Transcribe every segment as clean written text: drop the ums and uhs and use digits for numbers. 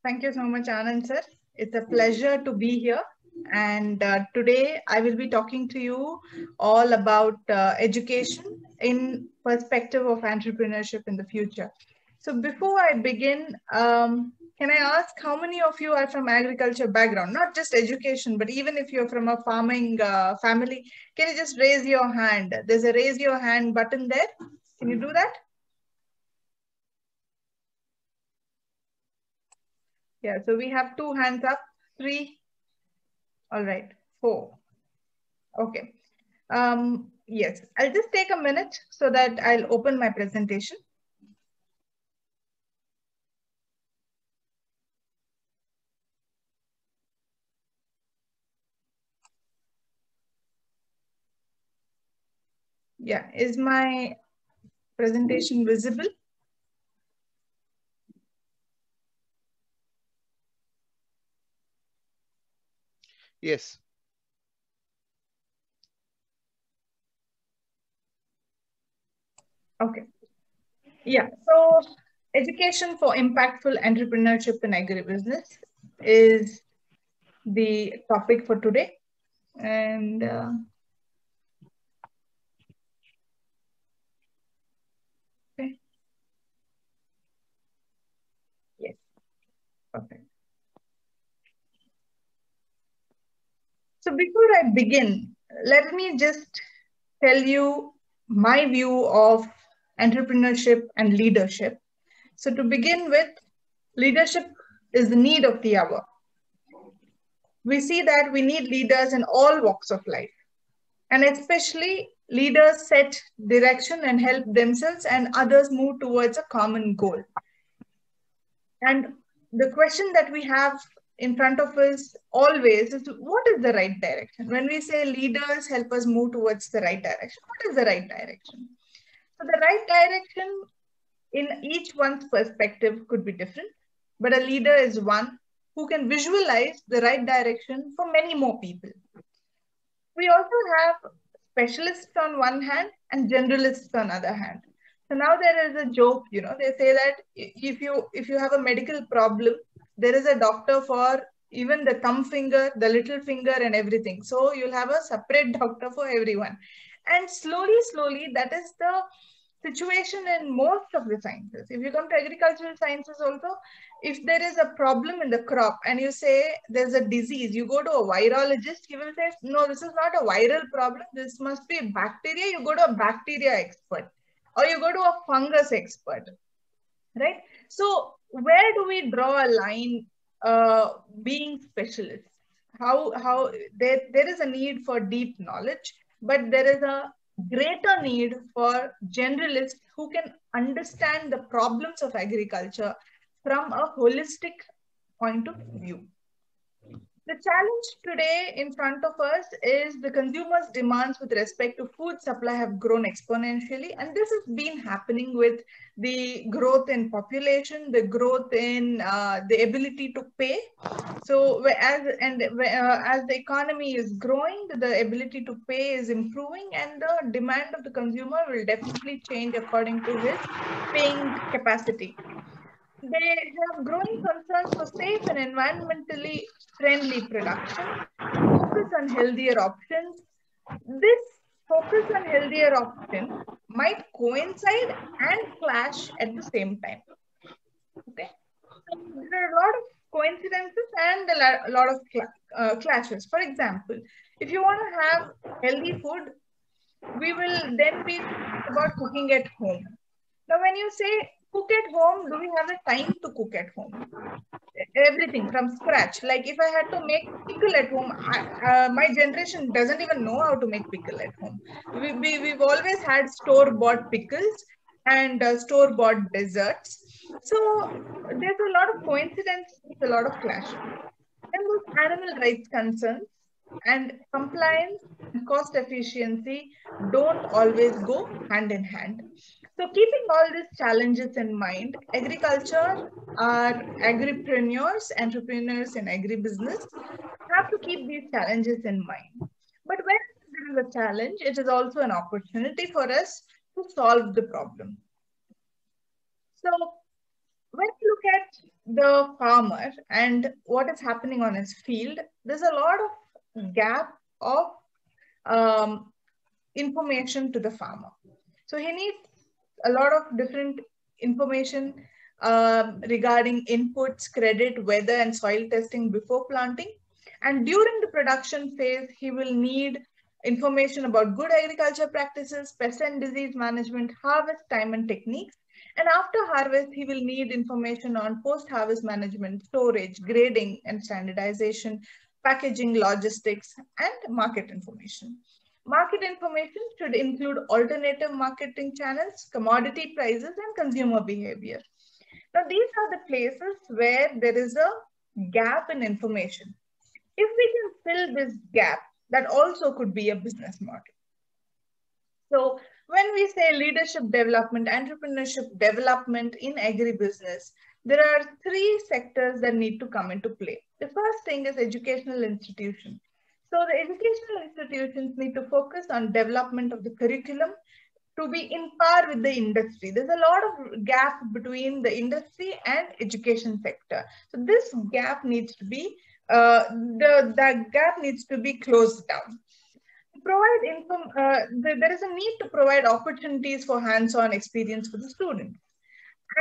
Thank you so much, Anand sir. It's a pleasure to be here. And today I will be talking to you all about education in perspective of entrepreneurship in the future. So before I begin, can I ask how many of you are from agriculture background? Not just education, but even if you're from a farming family, can you just raise your hand? There's a raise your hand button there. Can you do that? Yeah, so we have 2 hands up, 3, all right, 4. Okay. Yes, I'll just take a minute so that I'll open my presentation. Yeah, is my presentation visible? Yes. Okay. Yeah, so education for impactful entrepreneurship in agribusiness is the topic for today. And okay. Yes, perfect. So before I begin, let me just tell you my view of entrepreneurship and leadership. So to begin with, leadership is the need of the hour. We see that we need leaders in all walks of life, and especially leaders set direction and help themselves and others move towards a common goal. And the question that we have in front of us always is, what is the right direction? When we say leaders help us move towards the right direction, what is the right direction? So the right direction in each one's perspective could be different, but a leader is one who can visualize the right direction for many more people. We also have specialists on one hand and generalists on other hand. So now there is a joke, they say that if you have a medical problem, there is a doctor for even the thumb finger, the little finger, and everything. So you'll have a separate doctor for everyone. And slowly, that is the situation in most of the sciences. If you come to agricultural sciences also, if there is a problem in the crop and you say there's a disease, you go to a virologist, he will say, no, this is not a viral problem. This must be bacteria. You go to a bacteria expert or you go to a fungus expert, right? So where do we draw a line being specialists? How there is a need for deep knowledge, but there is a greater need for generalists who can understand the problems of agriculture from a holistic point of view. The challenge today in front of us is the consumers' demands with respect to food supply have grown exponentially, and this has been happening with the growth in population, the growth in the ability to pay. So as the economy is growing, the ability to pay is improving, and the demand of the consumer will definitely change according to his paying capacity. They have growing concerns for safe and environmentally friendly production, focus on healthier options. This focus on healthier option might coincide and clash at the same time. Okay, so there are a lot of coincidences and a lot of clashes. For example, if you want to have healthy food, we will then be about cooking at home. Now, when you say cook at home, do we have the time to cook at home? Everything from scratch. Like if I had to make pickle at home, my generation doesn't even know how to make pickle at home. We've always had store-bought pickles and store-bought desserts. So there's a lot of coincidence, a lot of clash. And those animal rights concerns and compliance and cost efficiency don't always go hand in hand. So keeping all these challenges in mind, agriculture, our agripreneurs, entrepreneurs in agribusiness have to keep these challenges in mind. But when there is a challenge, it is also an opportunity for us to solve the problem. So when you look at the farmer and what is happening on his field, there's a lot of gap of information to the farmer. So he needs a lot of different information regarding inputs, credit, weather, and soil testing before planting. And during the production phase, he will need information about good agriculture practices, pest and disease management, harvest time and techniques. And after harvest, he will need information on post-harvest management, storage, grading and standardization, packaging, logistics, and market information. Market information should include alternative marketing channels, commodity prices, and consumer behavior. Now, these are the places where there is a gap in information. If we can fill this gap, that also could be a business model. So when we say leadership development, entrepreneurship development in agribusiness, there are three sectors that need to come into play. The first thing is educational institution. So the educational institutions need to focus on development of the curriculum to be in par with the industry. There's a lot of gap between the industry and education sector. So this gap needs to be, the gap needs to be closed down. There is a need to provide opportunities for hands-on experience for the students.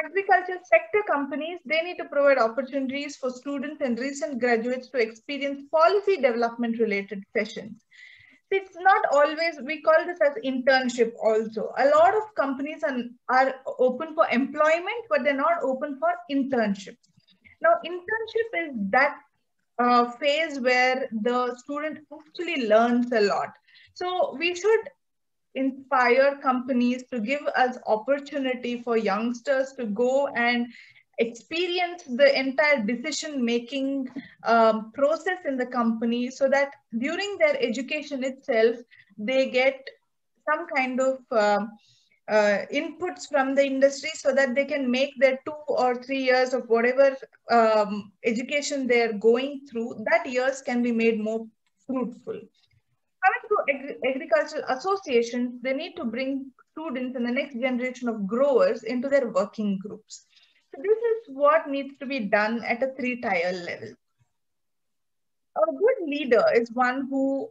Agriculture sector companies, they need to provide opportunities for students and recent graduates to experience policy development related sessions. It's not always, we call this as internship also. A lot of companies are open for employment, but they're not open for internship. Now, internship is that phase where the student actually learns a lot. So we should inspire companies to give us opportunity for youngsters to go and experience the entire decision-making process in the company, so that during their education itself, they get some kind of inputs from the industry, so that they can make their 2 or 3 years of whatever education they're going through, that years can be made more fruitful. Coming to agricultural associations, they need to bring students and the next generation of growers into their working groups. So this is what needs to be done at a 3-tier level. A good leader is one who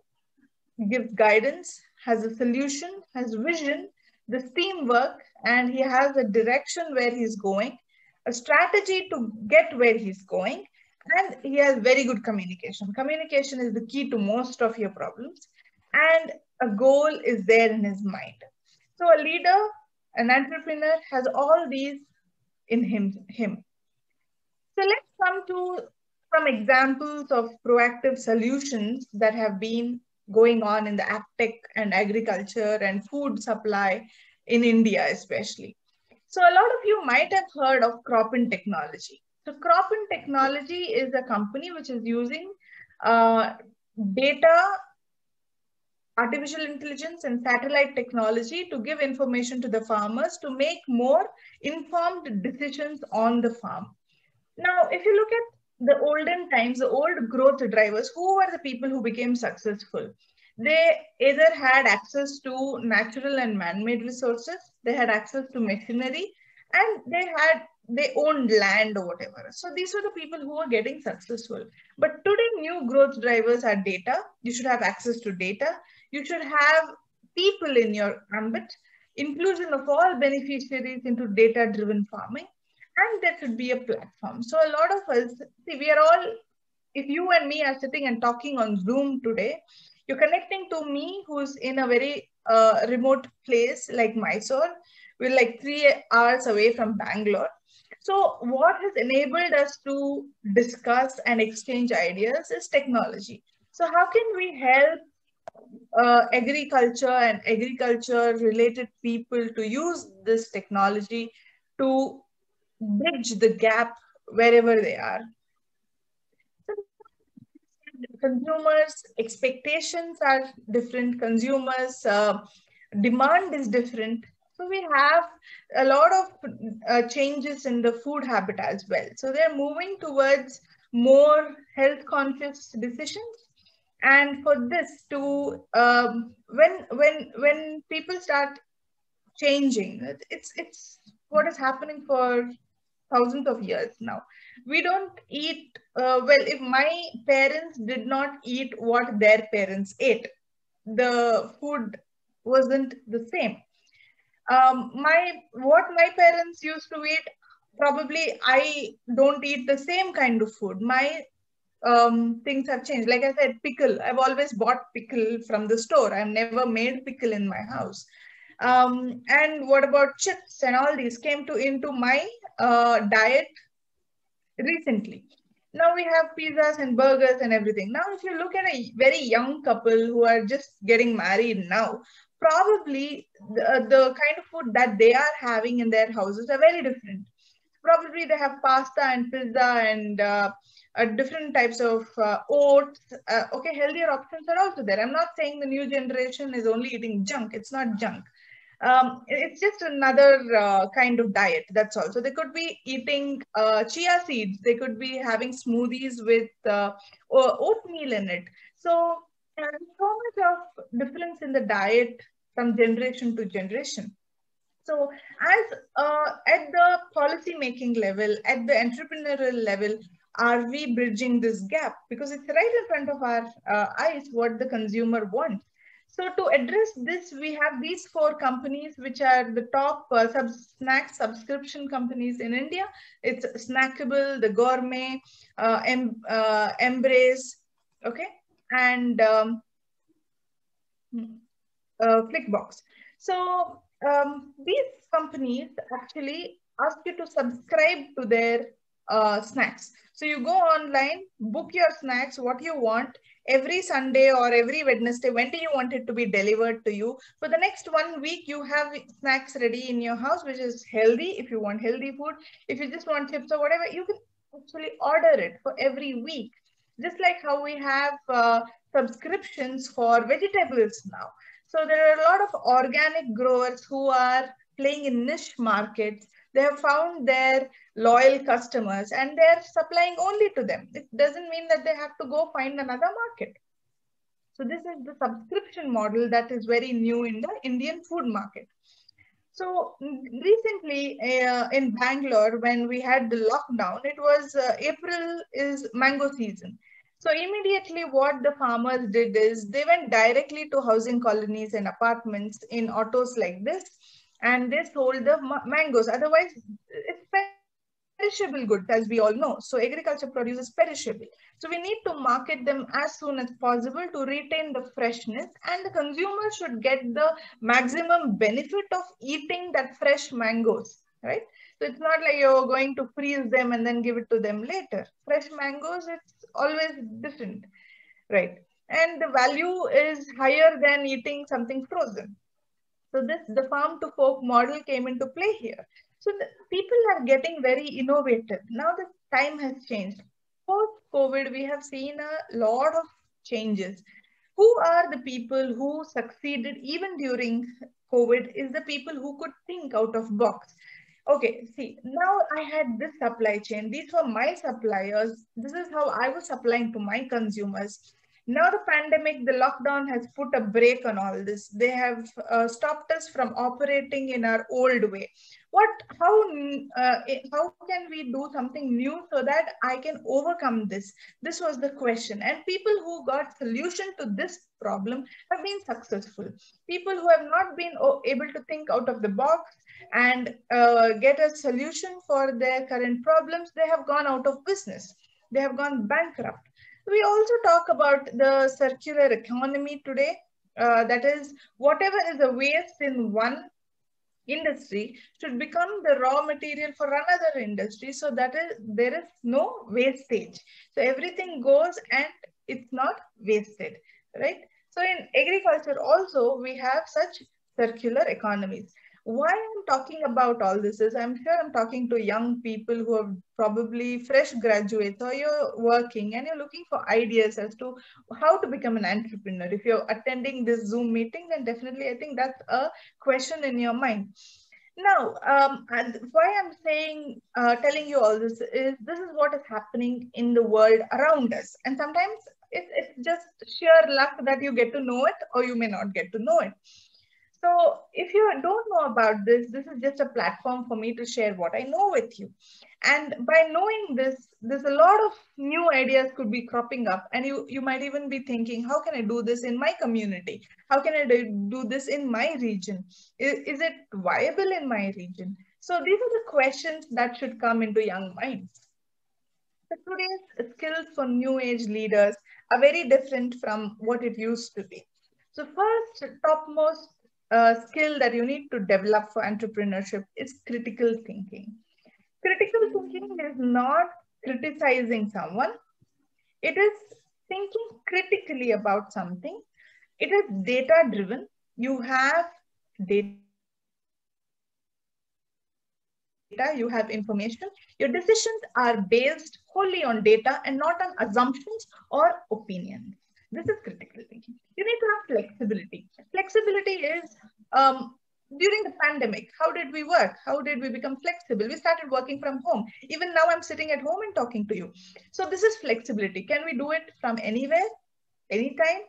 gives guidance, has a solution, has vision, the teamwork, and he has a direction where he's going, a strategy to get where he's going, and he has very good communication. Communication is the key to most of your problems, and a goal is there in his mind. So a leader, an entrepreneur has all these in him. So let's come to some examples of proactive solutions that have been going on in the AGTECH and agriculture and food supply in India especially. So a lot of you might have heard of Crop-in Technology. So Crop-in Technology is a company which is using data, artificial intelligence and satellite technology to give information to the farmers to make more informed decisions on the farm. Now, if you look at the olden times, the old growth drivers, who were the people who became successful? They either had access to natural and man-made resources, they had access to machinery, and they owned land or whatever. So these are the people who are getting successful. But today, new growth drivers are data. You should have access to data. You should have people in your ambit, inclusion of all beneficiaries into data-driven farming, and there should be a platform. So a lot of us, see, we are all, if you and me are sitting and talking on Zoom today, you're connecting to me who's in a very remote place like Mysore. We're like 3 hours away from Bangalore. So what has enabled us to discuss and exchange ideas is technology. So how can we help agriculture and agriculture related people to use this technology to bridge the gap wherever they are? Consumers' expectations are different. Consumers' demand is different. So we have a lot of changes in the food habit as well. So they're moving towards more health conscious decisions. And for this to, when people start changing, it's what is happening for thousands of years now. We don't eat, well, if my parents did not eat what their parents ate, the food wasn't the same. What my parents used to eat, probably I don't eat the same kind of food. My things have changed. Like I said, pickle. I've always bought pickle from the store. I've never made pickle in my house. And what about chips and all these came to into my diet recently. Now we have pizzas and burgers and everything. Now, if you look at a very young couple who are just getting married now, probably the kind of food that they are having in their houses are very different. Probably they have pasta and pizza and different types of oats. Okay, healthier options are also there. I'm not saying the new generation is only eating junk. It's not junk. It's just another kind of diet. That's all. So they could be eating chia seeds. They could be having smoothies with oatmeal in it. So there's so much of difference in the diet from generation to generation. So as at the policy making level, at the entrepreneurial level, are we bridging this gap? Because it's right in front of our eyes what the consumer wants. So to address this, we have these four companies, which are the top snack subscription companies in India. It's Snackable, the Gourmet, Embrace, okay, and Flickbox. So these companies actually ask you to subscribe to their snacks. So you go online, book your snacks, what you want, every Sunday or every Wednesday, when do you want it to be delivered to you? For the next 1 week, you have snacks ready in your house, which is healthy. If you want healthy food, if you just want chips or whatever, you can actually order it for every week. Just like how we have subscriptions for vegetables now. So there are a lot of organic growers who are playing in niche markets. They have found their loyal customers and they're supplying only to them. It doesn't mean that they have to go find another market. So this is the subscription model that is very new in the Indian food market. So recently in Bangalore, when we had the lockdown, it was April is mango season. So immediately what the farmers did is they went directly to housing colonies and apartments in autos like this, and they sold the mangoes. Otherwise, it's perishable goods, as we all know. So agriculture produces perishable. So we need to market them as soon as possible to retain the freshness, and the consumer should get the maximum benefit of eating that fresh mangoes, right? So it's not like you're going to freeze them and then give it to them later. Fresh mangoes, it's always different, right? And the value is higher than eating something frozen. So the farm to fork model came into play here. So the people are getting very innovative. Now the time has changed. Post-COVID, we have seen a lot of changes. Who are the people who succeeded even during COVID is the people who could think out of box. Okay, see, now I had this supply chain. These were my suppliers. This is how I was supplying to my consumers. Now the pandemic, the lockdown has put a break on all this. They have stopped us from operating in our old way. How can we do something new so that I can overcome this? This was the question. And people who got solution to this problem have been successful. People who have not been able to think out of the box and get a solution for their current problems, they have gone out of business. They have gone bankrupt. We also talk about the circular economy today. That is, whatever is a waste in one industry should become the raw material for another industry, so that there is no wastage. So everything goes and it's not wasted, right? So in agriculture also, we have such circular economies. Why I'm talking about all this is I'm sure I'm talking to young people who are probably fresh graduates, or you're working and you're looking for ideas as to how to become an entrepreneur. If you're attending this Zoom meeting, then definitely I think that's a question in your mind. Now, and why I'm telling you all this is what is happening in the world around us. And sometimes it's just sheer luck that you get to know it or you may not get to know it. So if you don't know about this, this is just a platform for me to share what I know with you. And by knowing this, there's a lot of new ideas could be cropping up. And you might even be thinking, how can I do this in my community? How can I do this in my region? Is it viable in my region? So these are the questions that should come into young minds. So today's skills for new age leaders are very different from what it used to be. So first, topmost skill that you need to develop for entrepreneurship is critical thinking. Critical thinking is not criticizing someone. It is thinking critically about something. It is data driven. You have data, you have information. Your decisions are based wholly on data and not on assumptions or opinions. This is critical thinking. You need to have flexibility. Flexibility is during the pandemic. How did we work? How did we become flexible? We started working from home. Even now, I'm sitting at home and talking to you. So this is flexibility. Can we do it from anywhere, anytime,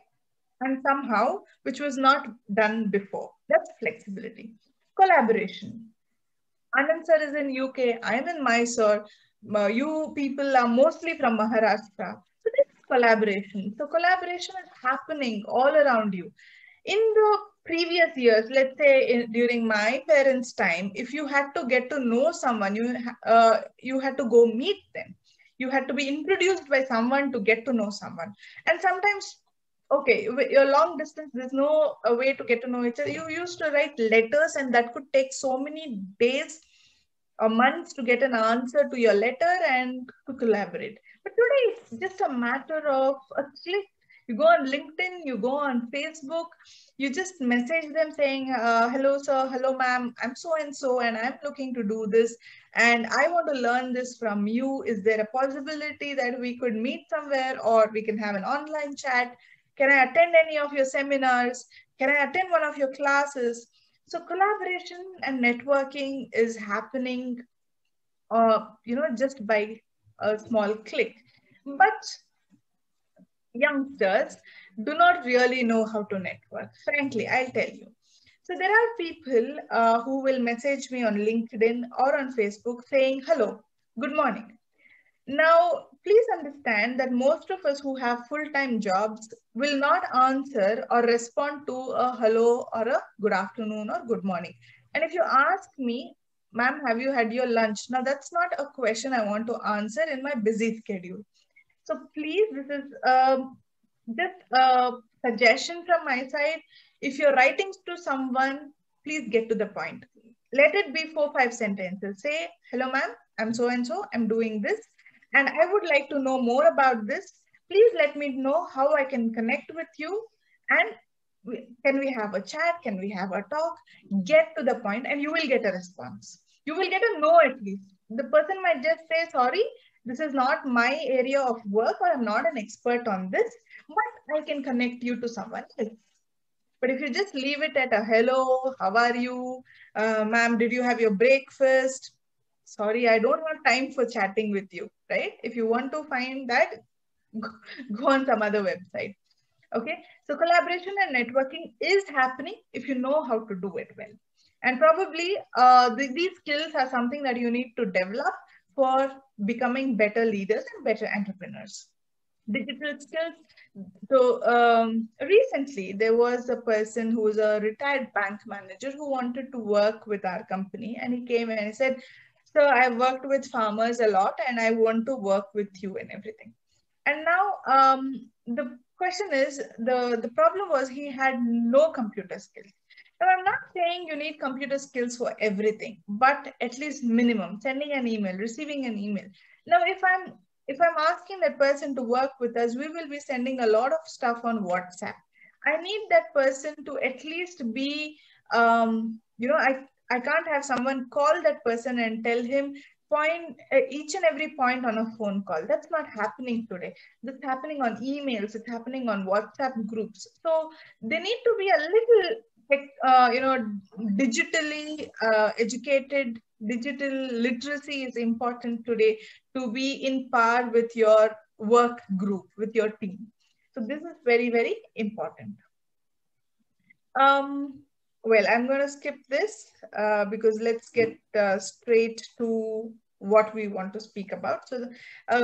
and somehow, which was not done before? That's flexibility. Collaboration. Anand sir is in UK. I'm in Mysore. You people are mostly from Maharashtra. So this is collaboration. So collaboration is happening all around you. In the previous years, let's say during my parents' time, if you had to get to know someone, you had to go meet them. You had to be introduced by someone to get to know someone. And sometimes, okay, your long distance, there's no way to get to know each other. You used to write letters, and that could take so many days or months to get an answer to your letter and to collaborate. But today it's just a matter of a click. You go on LinkedIn, you go on Facebook, you just message them saying, hello, sir, hello, ma'am, I'm so and so, and I'm looking to do this, and I want to learn this from you. Is there a possibility that we could meet somewhere, or we can have an online chat? Can I attend any of your seminars? Can I attend one of your classes? So collaboration and networking is happening, just by a small click. But youngsters do not really know how to network. Frankly, I'll tell you. So there are people who will message me on LinkedIn or on Facebook saying, hello, good morning. Now, please understand that most of us who have full-time jobs will not answer or respond to a hello or a good afternoon or good morning. And if you ask me, ma'am, have you had your lunch? Now, that's not a question I want to answer in my busy schedule. So please, this is just a suggestion from my side. If you're writing to someone, please get to the point. Let it be 4-5 sentences. Say, hello, ma'am, I'm so and so, I'm doing this, and I would like to know more about this. Please let me know how I can connect with you, and can we have a chat? Can we have a talk? Get to the point, and you will get a response. You will get a no at least. The person might just say, sorry, this is not my area of work, or I'm not an expert on this, but I can connect you to someone else. But if you just leave it at a hello, how are you? Ma'am, did you have your breakfast? Sorry, I don't have time for chatting with you, right? If you want to find that, go on some other website. Okay, so collaboration and networking is happening if you know how to do it well. And probably these skills are something that you need to develop for becoming better leaders and better entrepreneurs. Digital skills. So recently there was a person who was a retired bank manager who wanted to work with our company, and he came and he said, so I've worked with farmers a lot and I want to work with you and everything. And now the question is, the problem was he had no computer skills. Now, I'm not saying you need computer skills for everything, but at least minimum, sending an email, receiving an email. Now, if I'm asking that person to work with us, we will be sending a lot of stuff on WhatsApp. I need that person to at least be, I can't have someone call that person and tell him point each and every point on a phone call. That's not happening today. That's happening on emails. It's happening on WhatsApp groups. So they need to be a little digitally educated. Digital literacy is important today to be in par with your work group, with your team. So this is very, very important. Well, I'm going to skip this because let's get straight to what we want to speak about. So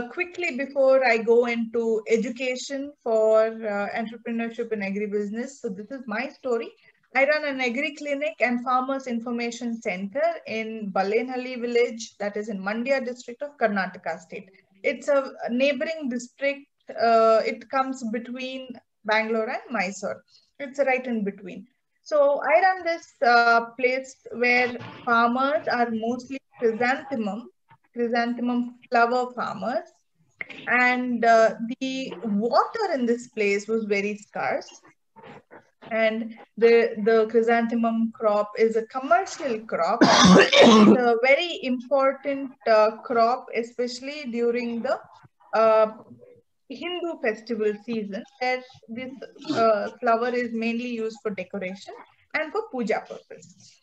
quickly, before I go into education for entrepreneurship and agribusiness, so this is my story. I run an agri clinic and farmers information center in Balenhalli village, that is in Mandya district of Karnataka state. It's a neighboring district. It comes between Bangalore and Mysore. It's right in between. So I run this place where farmers are mostly chrysanthemum flower farmers, and the water in this place was very scarce, and the chrysanthemum crop is a commercial crop. It's a very important crop, especially during the uh, Hindu festival season, where this flower is mainly used for decoration and for puja purpose.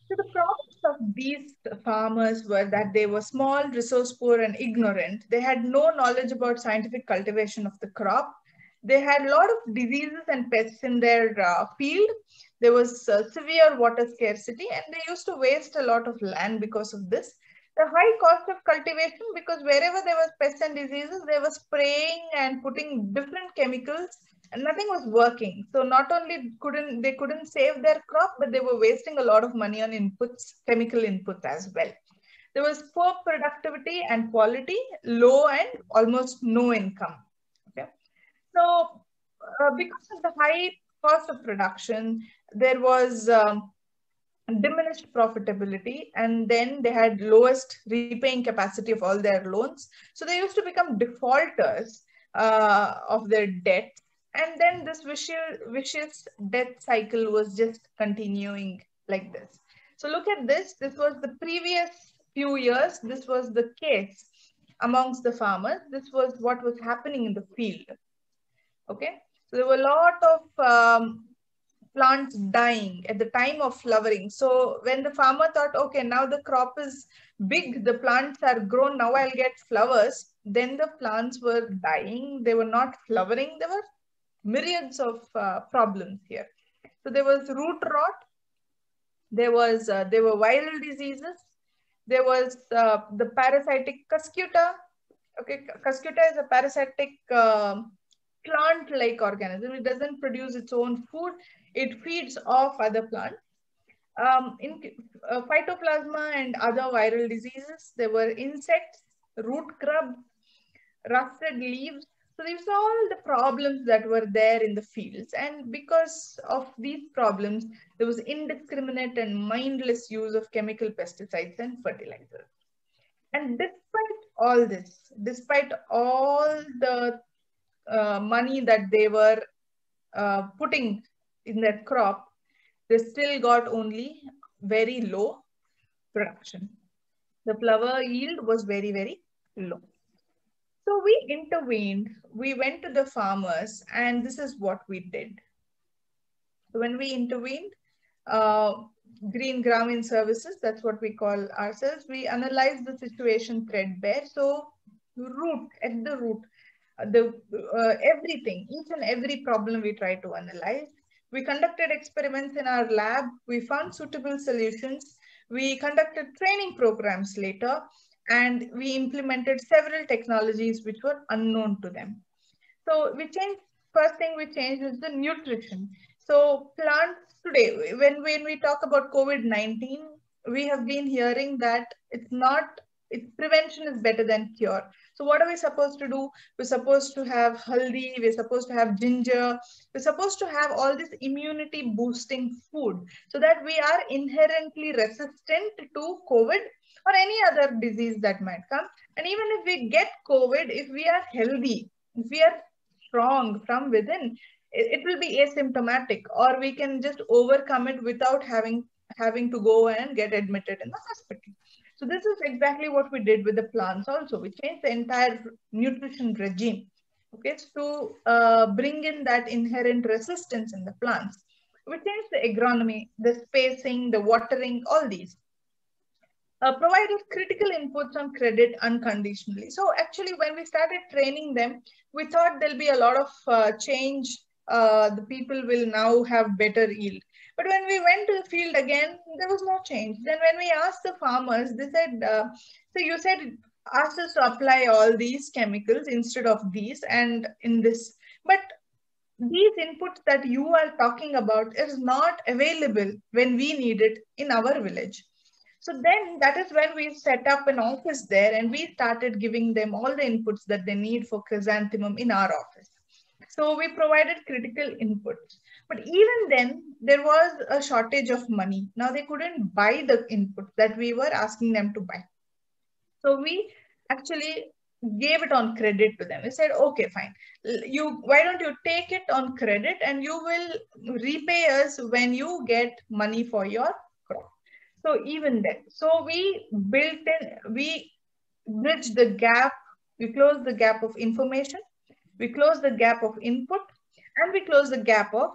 So the problems of these farmers were that they were small, resource poor, and ignorant. They had no knowledge about scientific cultivation of the crop. They had a lot of diseases and pests in their field. There was severe water scarcity, and they used to waste a lot of land because of this. The high cost of cultivation, because wherever there was pests and diseases, they were spraying and putting different chemicals, and nothing was working. So not only couldn't save their crop, but they were wasting a lot of money on inputs, chemical inputs as well. There was poor productivity and quality, low and almost no income. Okay, so because of the high cost of production, there was diminished profitability, and then they had lowest repaying capacity of all their loans. So they used to become defaulters of their debt, and then this vicious debt cycle was just continuing like this. So look at this. This was the previous few years. This was the case amongst the farmers. This was what was happening in the field. Okay, so there were a lot of plants dying at the time of flowering. So when the farmer thought, okay, now the crop is big, the plants are grown, now I'll get flowers, then the plants were dying, they were not flowering, there were myriads of problems here. So there was root rot, there were viral diseases, there was the parasitic cuscuta. Okay, cuscuta is a parasitic plant-like organism. It doesn't produce its own food. It feeds off other plants. In phytoplasma and other viral diseases, there were insects, root grub, rusted leaves. So these are all the problems that were there in the fields. And because of these problems, there was indiscriminate and mindless use of chemical pesticides and fertilizers. And despite all this, despite all the money that they were putting in their crop, they still got only very low production. The flower yield was very, very low. So we intervened, we went to the farmers, and this is what we did. So when we intervened, Green Gramin Services, that's what we call ourselves, we analyzed the situation threadbare. So at the root, everything, each and every problem we try to analyze. We conducted experiments in our lab. We found suitable solutions. We conducted training programs later, and we implemented several technologies which were unknown to them. So first thing we changed is the nutrition. So plants today, when we talk about COVID-19, we have been hearing that prevention is better than cure. So what are we supposed to do? We're supposed to have haldi, we're supposed to have ginger, we're supposed to have all this immunity boosting food so that we are inherently resistant to COVID or any other disease that might come. And even if we get COVID, if we are healthy, if we are strong from within, it will be asymptomatic, or we can just overcome it without having to go and get admitted in the hospital. So this is exactly what we did with the plants also. We changed the entire nutrition regime, okay, to bring in that inherent resistance in the plants. We changed the agronomy, the spacing, the watering, all these. Provided critical inputs on credit unconditionally. So actually, when we started training them, we thought there'll be a lot of change. The people will now have better yield. But when we went to the field again, there was no change. Then when we asked the farmers, they said, so you said, asked us to apply all these chemicals instead of these and in this. But these inputs that you are talking about is not available when we need it in our village. So then that is when we set up an office there and we started giving them all the inputs that they need for chrysanthemum in our office. So we provided critical inputs. But even then, there was a shortage of money. Now they couldn't buy the inputs that we were asking them to buy. So we actually gave it on credit to them. We said, okay, fine. Why don't you take it on credit and you will repay us when you get money for your crop. So even then, so we bridged the gap, we closed the gap of information, we closed the gap of input, and we closed the gap of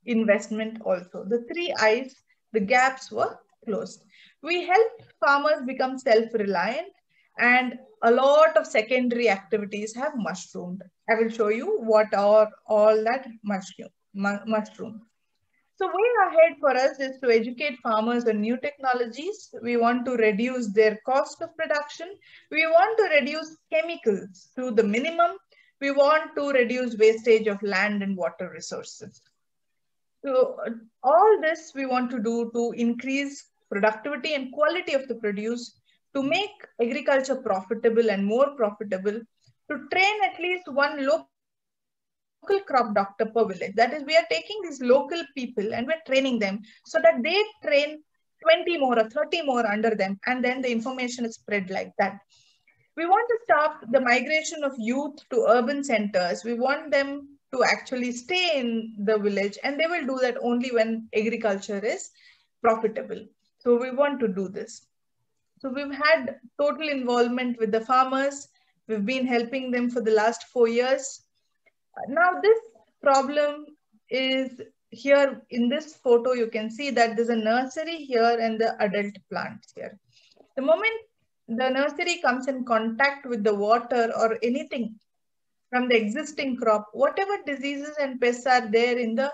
investment also. The three I's, the gaps were closed. We helped farmers become self-reliant, and a lot of secondary activities have mushroomed. I will show you what are all that mushroom. So way ahead for us is to educate farmers on new technologies. We want to reduce their cost of production. We want to reduce chemicals to the minimum. We want to reduce wastage of land and water resources. So all this we want to do to increase productivity and quality of the produce, to make agriculture profitable and more profitable, to train at least one local crop doctor per village. That is, we are taking these local people and we're training them so that they train 20 more or 30 more under them, and then the information is spread like that. We want to stop the migration of youth to urban centers. We want them to actually stay in the village, and they will do that only when agriculture is profitable. So we want to do this. So we've had total involvement with the farmers. We've been helping them for the last 4 years. Now this problem is here in this photo. You can see that there's a nursery here and the adult plants here. The moment the nursery comes in contact with the water or anything from the existing crop, whatever diseases and pests are there in the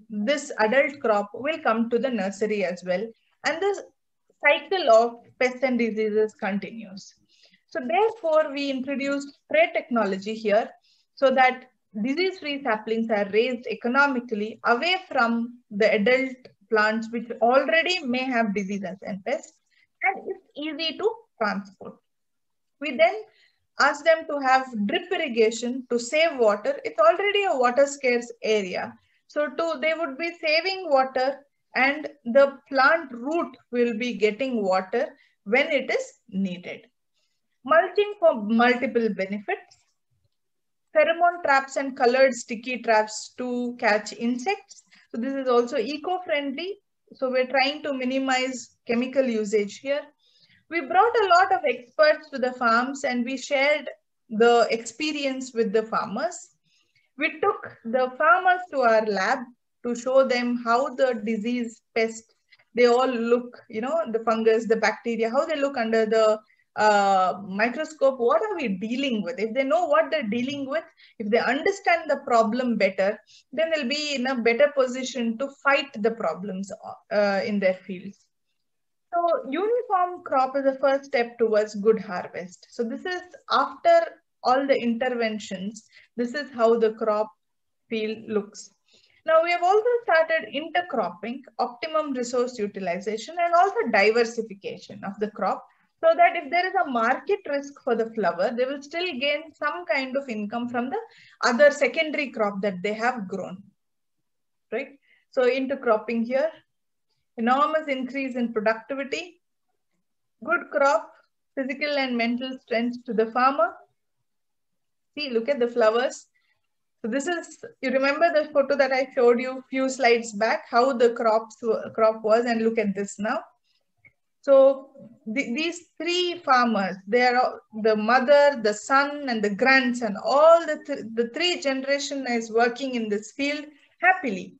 this adult crop will come to the nursery as well. And this cycle of pests and diseases continues. So therefore, we introduced spray technology here so that disease-free saplings are raised economically away from the adult plants which already may have diseases and pests, and it's easy to transport. We then ask them to have drip irrigation to save water. It's already a water scarce area. So they would be saving water, and the plant root will be getting water when it is needed. Mulching for multiple benefits. Pheromone traps and colored sticky traps to catch insects. So this is also eco-friendly. So we're trying to minimize chemical usage here. We brought a lot of experts to the farms and we shared the experience with the farmers. We took the farmers to our lab to show them how the disease, pest, they all look, you know, the fungus, the bacteria, how they look under the microscope. What are we dealing with? If they know what they're dealing with, if they understand the problem better, then they'll be in a better position to fight the problems in their fields. So uniform crop is the first step towards good harvest. So this is after all the interventions, this is how the crop field looks. Now we have also started intercropping, optimum resource utilization, and also diversification of the crop, so that if there is a market risk for the flower, they will still gain some kind of income from the other secondary crop that they have grown, right? So intercropping here, enormous increase in productivity, good crop, physical and mental strength to the farmer. See, look at the flowers. So this is, you remember the photo that I showed you a few slides back, how the crop was, and look at this now. So these three farmers, they are the mother, the son, and the grandson. All the three generation is working in this field happily.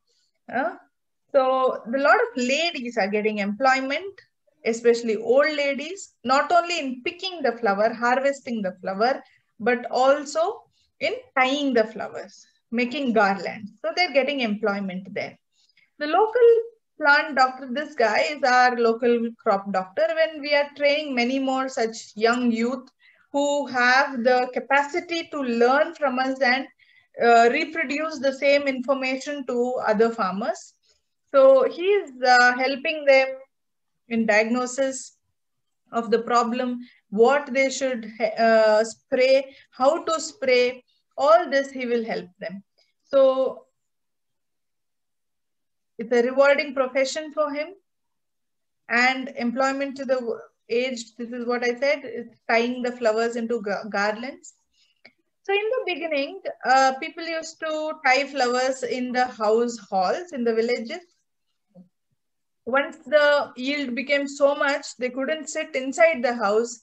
So a lot of ladies are getting employment, especially old ladies, not only in picking the flower, harvesting the flower, but also in tying the flowers, making garlands. So they're getting employment there. The local plant doctor, this guy is our local crop doctor. When we are training many more such young youth who have the capacity to learn from us and reproduce the same information to other farmers. So he is helping them in diagnosis of the problem, what they should spray, how to spray, all this he will help them. So it's a rewarding profession for him, and employment to the aged, this is what I said, it's tying the flowers into garlands. So in the beginning, people used to tie flowers in the house halls in the villages. Once the yield became so much, they couldn't sit inside the house.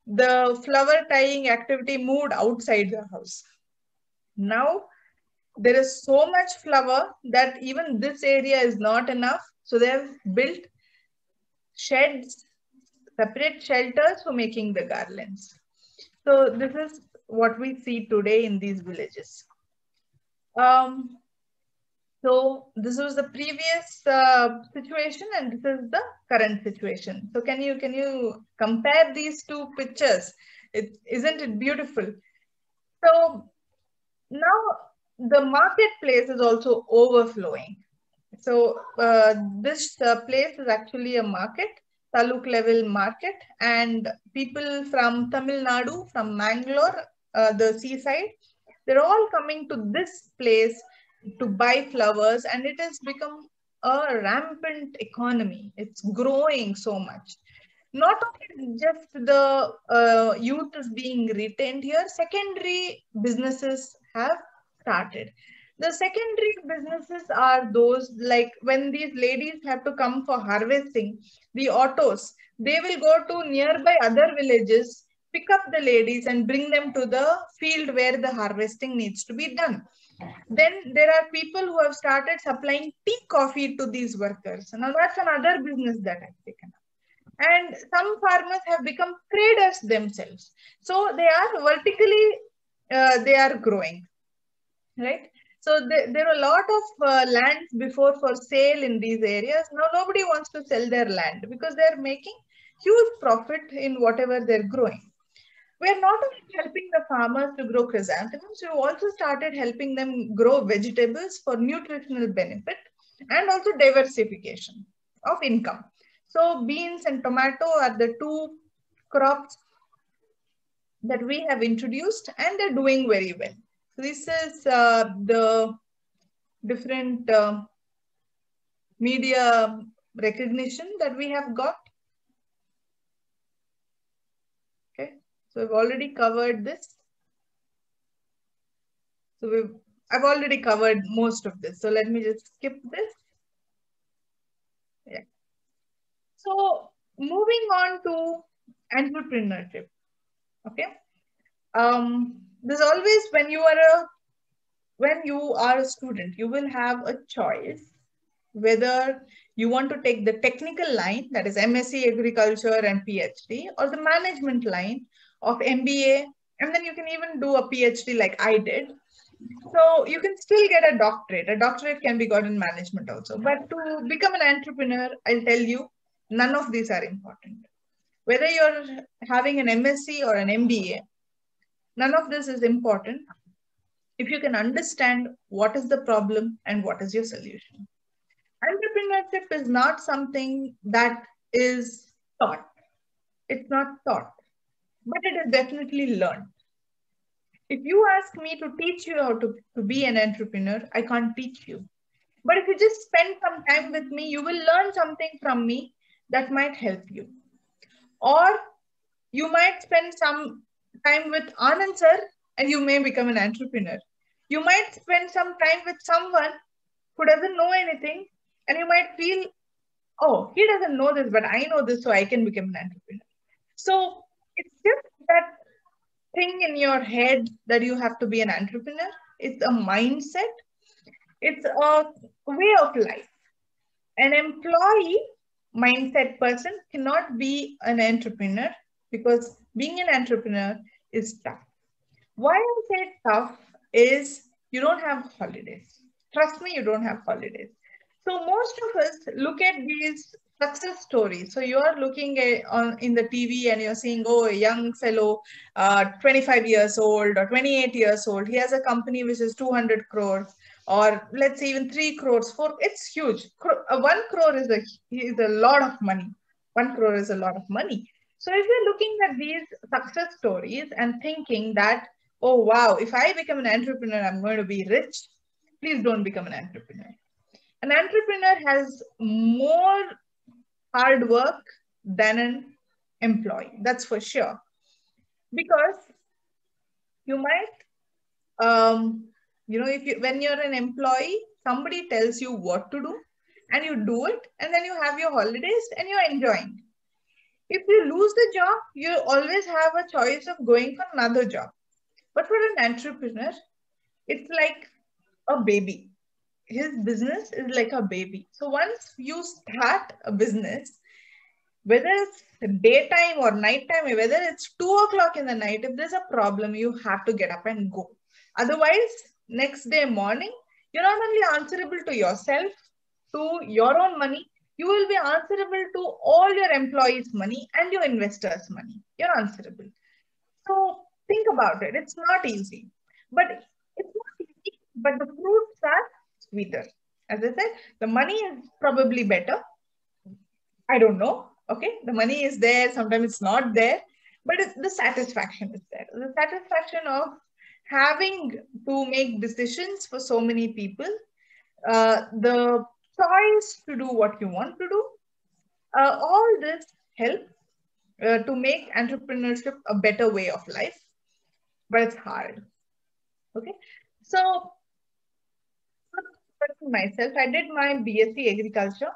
The flower tying activity moved outside the house. Now, there is so much flower that even this area is not enough. So they have built sheds, separate shelters for making the garlands. So this is what we see today in these villages. So this was the previous situation, and this is the current situation. So can you compare these two pictures? Isn't it beautiful? So now the marketplace is also overflowing. So this place is actually a market, taluk level market, and people from Tamil Nadu, from Mangalore, the seaside, they're all coming to this place to buy flowers, and it has become a rampant economy. It's growing so much. Not only just the youth is being retained here, secondary businesses have started. The secondary businesses are those like when these ladies have to come for harvesting, the autos, they will go to nearby other villages, pick up the ladies and bring them to the field where the harvesting needs to be done. Then there are people who have started supplying tea coffee to these workers. Now that's another business that I've taken up. And some farmers have become traders themselves. So they are vertically, they are growing, right? So there are a lot of lands before for sale in these areas. Now nobody wants to sell their land because they're making huge profit in whatever they're growing. We're not only helping the farmers to grow chrysanthemums, we also started helping them grow vegetables for nutritional benefit and also diversification of income. So beans and tomato are the two crops that we have introduced, and they're doing very well. So this is the different media recognition that we have got. Okay, so we've already covered this. So I've already covered most of this. So let me just skip this. Yeah. So moving on to entrepreneurship. Okay. There's always when you are a student, you will have a choice whether you want to take the technical line, that is MSc Agriculture and PhD, or the management line of MBA, and then you can even do a PhD like I did. So you can still get a doctorate. A doctorate can be got in management also. But to become an entrepreneur, I'll tell you, none of these are important. Whether you're having an MSc or an MBA, none of this is important if you can understand what is the problem and what is your solution. Entrepreneurship is not something that is taught. It's not taught, but it is definitely learned. If you ask me to teach you how to be an entrepreneur, I can't teach you. But if you just spend some time with me, you will learn something from me that might help you. Or you might spend some time with Anand sir and you may become an entrepreneur. You might spend some time with someone who doesn't know anything and you might feel, oh, he doesn't know this, but I know this, so I can become an entrepreneur. So it's just that thing in your head that you have to be an entrepreneur. It's a mindset. It's a way of life. An employee mindset person cannot be an entrepreneur because being an entrepreneur is tough. Why I say tough is you don't have holidays. Trust me, you don't have holidays. So most of us look at these success stories. So you are looking at in the TV and you're seeing, oh, a young fellow, 25 years old or 28 years old. He has a company which is 200 crores, or let's say even 3 crores. It's huge. 1 crore is a lot of money. 1 crore is a lot of money. So if you're looking at these success stories and thinking that, oh wow, if I become an entrepreneur, I'm going to be rich. Please don't become an entrepreneur. An entrepreneur has more hard work than an employee. That's for sure. Because you might, when you're an employee, somebody tells you what to do and you do it, and then you have your holidays and you're enjoying. If you lose the job, you always have a choice of going for another job. But for an entrepreneur, it's like a baby. His business is like a baby. So once you start a business, whether it's daytime or nighttime, whether it's 2 o'clock in the night, if there's a problem, you have to get up and go. Otherwise, next day morning, you're not only answerable to yourself, to your own money, you will be answerable to all your employees' money and your investors' money. You're answerable. So think about it. It's not easy. But it's not easy, but the fruits are sweeter. As I said, the money is probably better. I don't know. Okay, the money is there. Sometimes it's not there, but the satisfaction is there. The satisfaction of having to make decisions for so many people, the choice to do what you want to do, all this helps to make entrepreneurship a better way of life, but it's hard. Okay, so myself, I did my BSc Agriculture.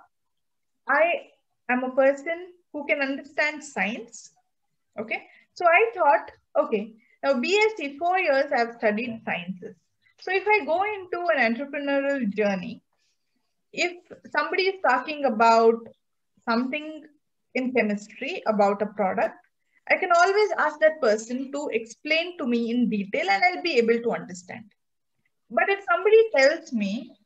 I am a person who can understand science. Okay, so I thought, okay, now BSc 4 years I've studied sciences. So if I go into an entrepreneurial journey, if somebody is talking about something in chemistry about a product, I can always ask that person to explain to me in detail and I'll be able to understand. But if somebody tells me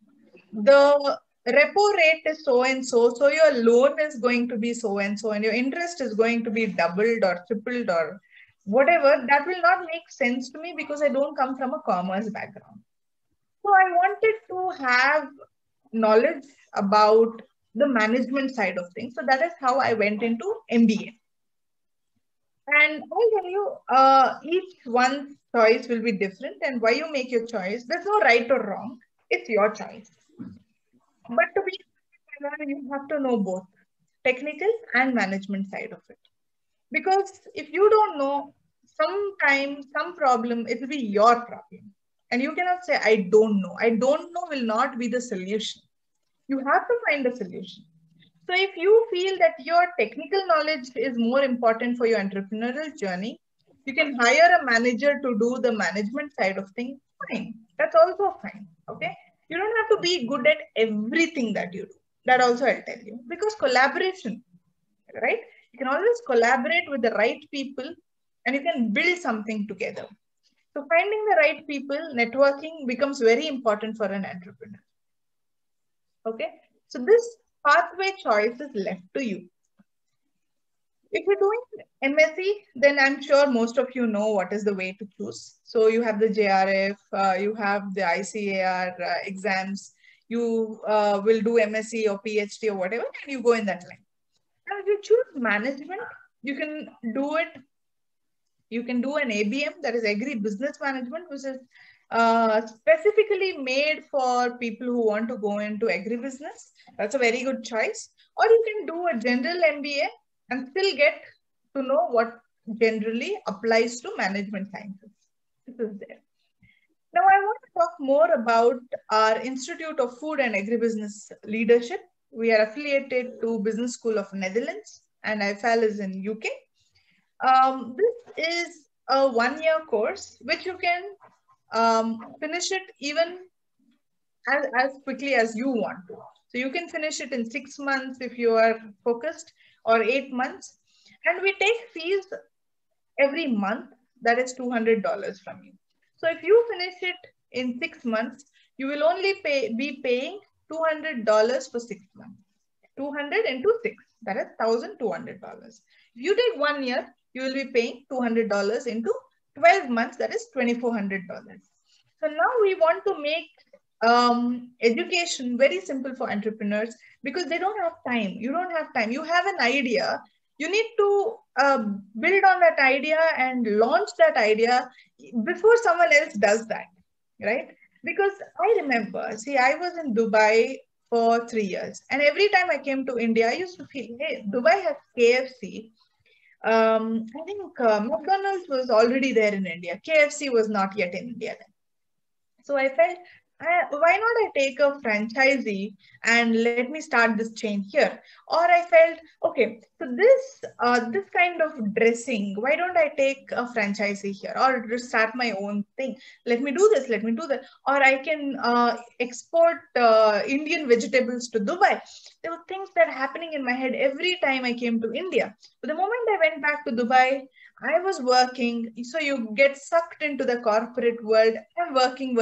the repo rate is so and so, so your loan is going to be so and so, and your interest is going to be doubled or tripled or whatever, that will not make sense to me because I don't come from a commerce background. So I wanted to have knowledge about the management side of things. So that is how I went into MBA. And I'll tell you, each one's choice will be different, and why you make your choice, there's no right or wrong. It's your choice. But to be an entrepreneur, you have to know both technical and management side of it. Because if you don't know, sometimes some problem, it will be your problem. And you cannot say, I don't know. I don't know will not be the solution. You have to find a solution. So if you feel that your technical knowledge is more important for your entrepreneurial journey, you can hire a manager to do the management side of things. Fine. That's also fine. Okay. You don't have to be good at everything that you do. That also I'll tell you. Because collaboration, right? You can always collaborate with the right people and you can build something together. So finding the right people, networking becomes very important for an entrepreneur. Okay. So this pathway choice is left to you. If you're doing MSc, then I'm sure most of you know what is the way to choose. So you have the JRF, you have the ICAR exams, you will do MSc or PhD or whatever, and you go in that line. Now, if you choose management, you can do it. You can do an ABM, that is Agribusiness Management, which is specifically made for people who want to go into agribusiness. That's a very good choice. Or you can do a general MBA and still get to know what generally applies to management sciences. This is there. Now, I want to talk more about our Institute of Food and Agribusiness Leadership. We are affiliated to Business School of Netherlands and IFAL is in UK. This is a one-year course which you can finish it even as quickly as you want to. So you can finish it in 6 months if you are focused, or 8 months. And we take fees every month, that is $200 from you. So if you finish it in 6 months, you will only be paying $200 for 6 months. 200 into 6, that is $1,200. If you take 1 year, you will be paying $200 into 12 months, that is $2,400. So now we want to make education very simple for entrepreneurs because they don't have time. You don't have time. You have an idea. You need to build on that idea and launch that idea before someone else does that, right? Because I remember, see, I was in Dubai for 3 years. And every time I came to India, I used to feel, hey, Dubai has KFC. I think McDonald's was already there in India. KFC was not yet in India then. So I felt, why not I take a franchisee and let me start this chain here? Or I felt, okay, so this kind of dressing, why don't I take a franchisee here or just start my own thing? Let me do this, let me do that. Or I can export Indian vegetables to Dubai. There were things that are happening in my head every time I came to India. But the moment I went back to Dubai, I was working, so you get sucked into the corporate world. I'm working,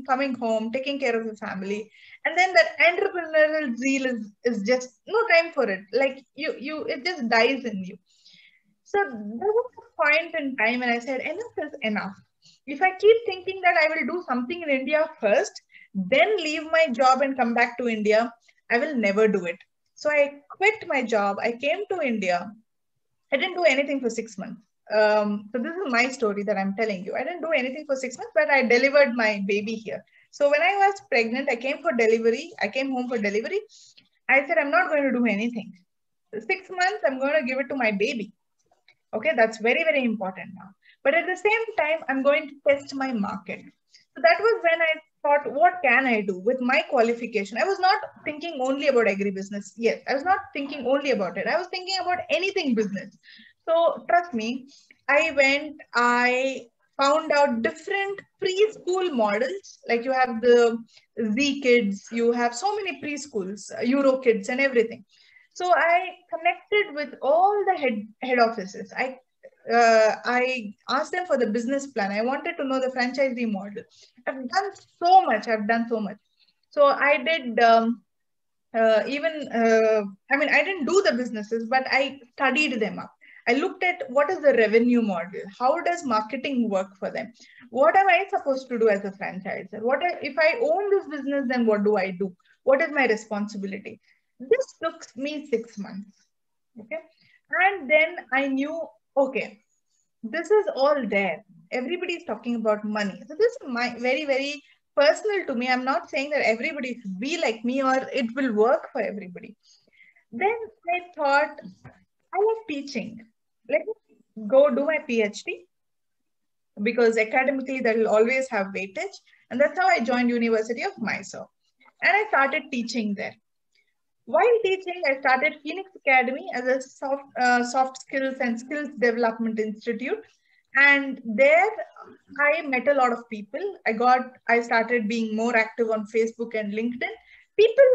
coming home, taking care of the family. And then that entrepreneurial zeal is just no time for it. Like it just dies in you. So there was a point in time when I said, enough is enough. If I keep thinking that I will do something in India first, then leave my job and come back to India, I will never do it. So I quit my job. I came to India. I didn't do anything for 6 months. So this is my story that I'm telling you. I didn't do anything for 6 months, but I delivered my baby here. So when I was pregnant, I came for delivery. I came home for delivery. I said, I'm not going to do anything. 6 months, I'm going to give it to my baby. Okay, that's very, very important now. But at the same time, I'm going to test my market. So that was when I thought, what can I do with my qualification? I was not thinking only about agribusiness. Yes, I was not thinking only about it. I was thinking about anything business. So trust me, I found out different preschool models. Like you have the Z Kids, you have so many preschools, Euro Kids and everything. So I connected with all the head offices. I asked them for the business plan. I wanted to know the franchisee model. I've done so much. So I did I didn't do the businesses, but I studied them up. I looked at what is the revenue model? How does marketing work for them? What am I supposed to do as a franchisor? If I own this business, then what do I do? What is my responsibility? This took me 6 months. Okay. And then I knew, okay, this is all there. Everybody is talking about money. So this is my very, very personal to me. I'm not saying that everybody should be like me or it will work for everybody. Then I thought, I like teaching. Let me go do my PhD because academically that will always have weightage. And that's how I joined University of Mysore. And I started teaching there. While teaching, I started Phoenix Academy as a soft skills and skills development institute. And there I met a lot of people. I started being more active on Facebook and LinkedIn. People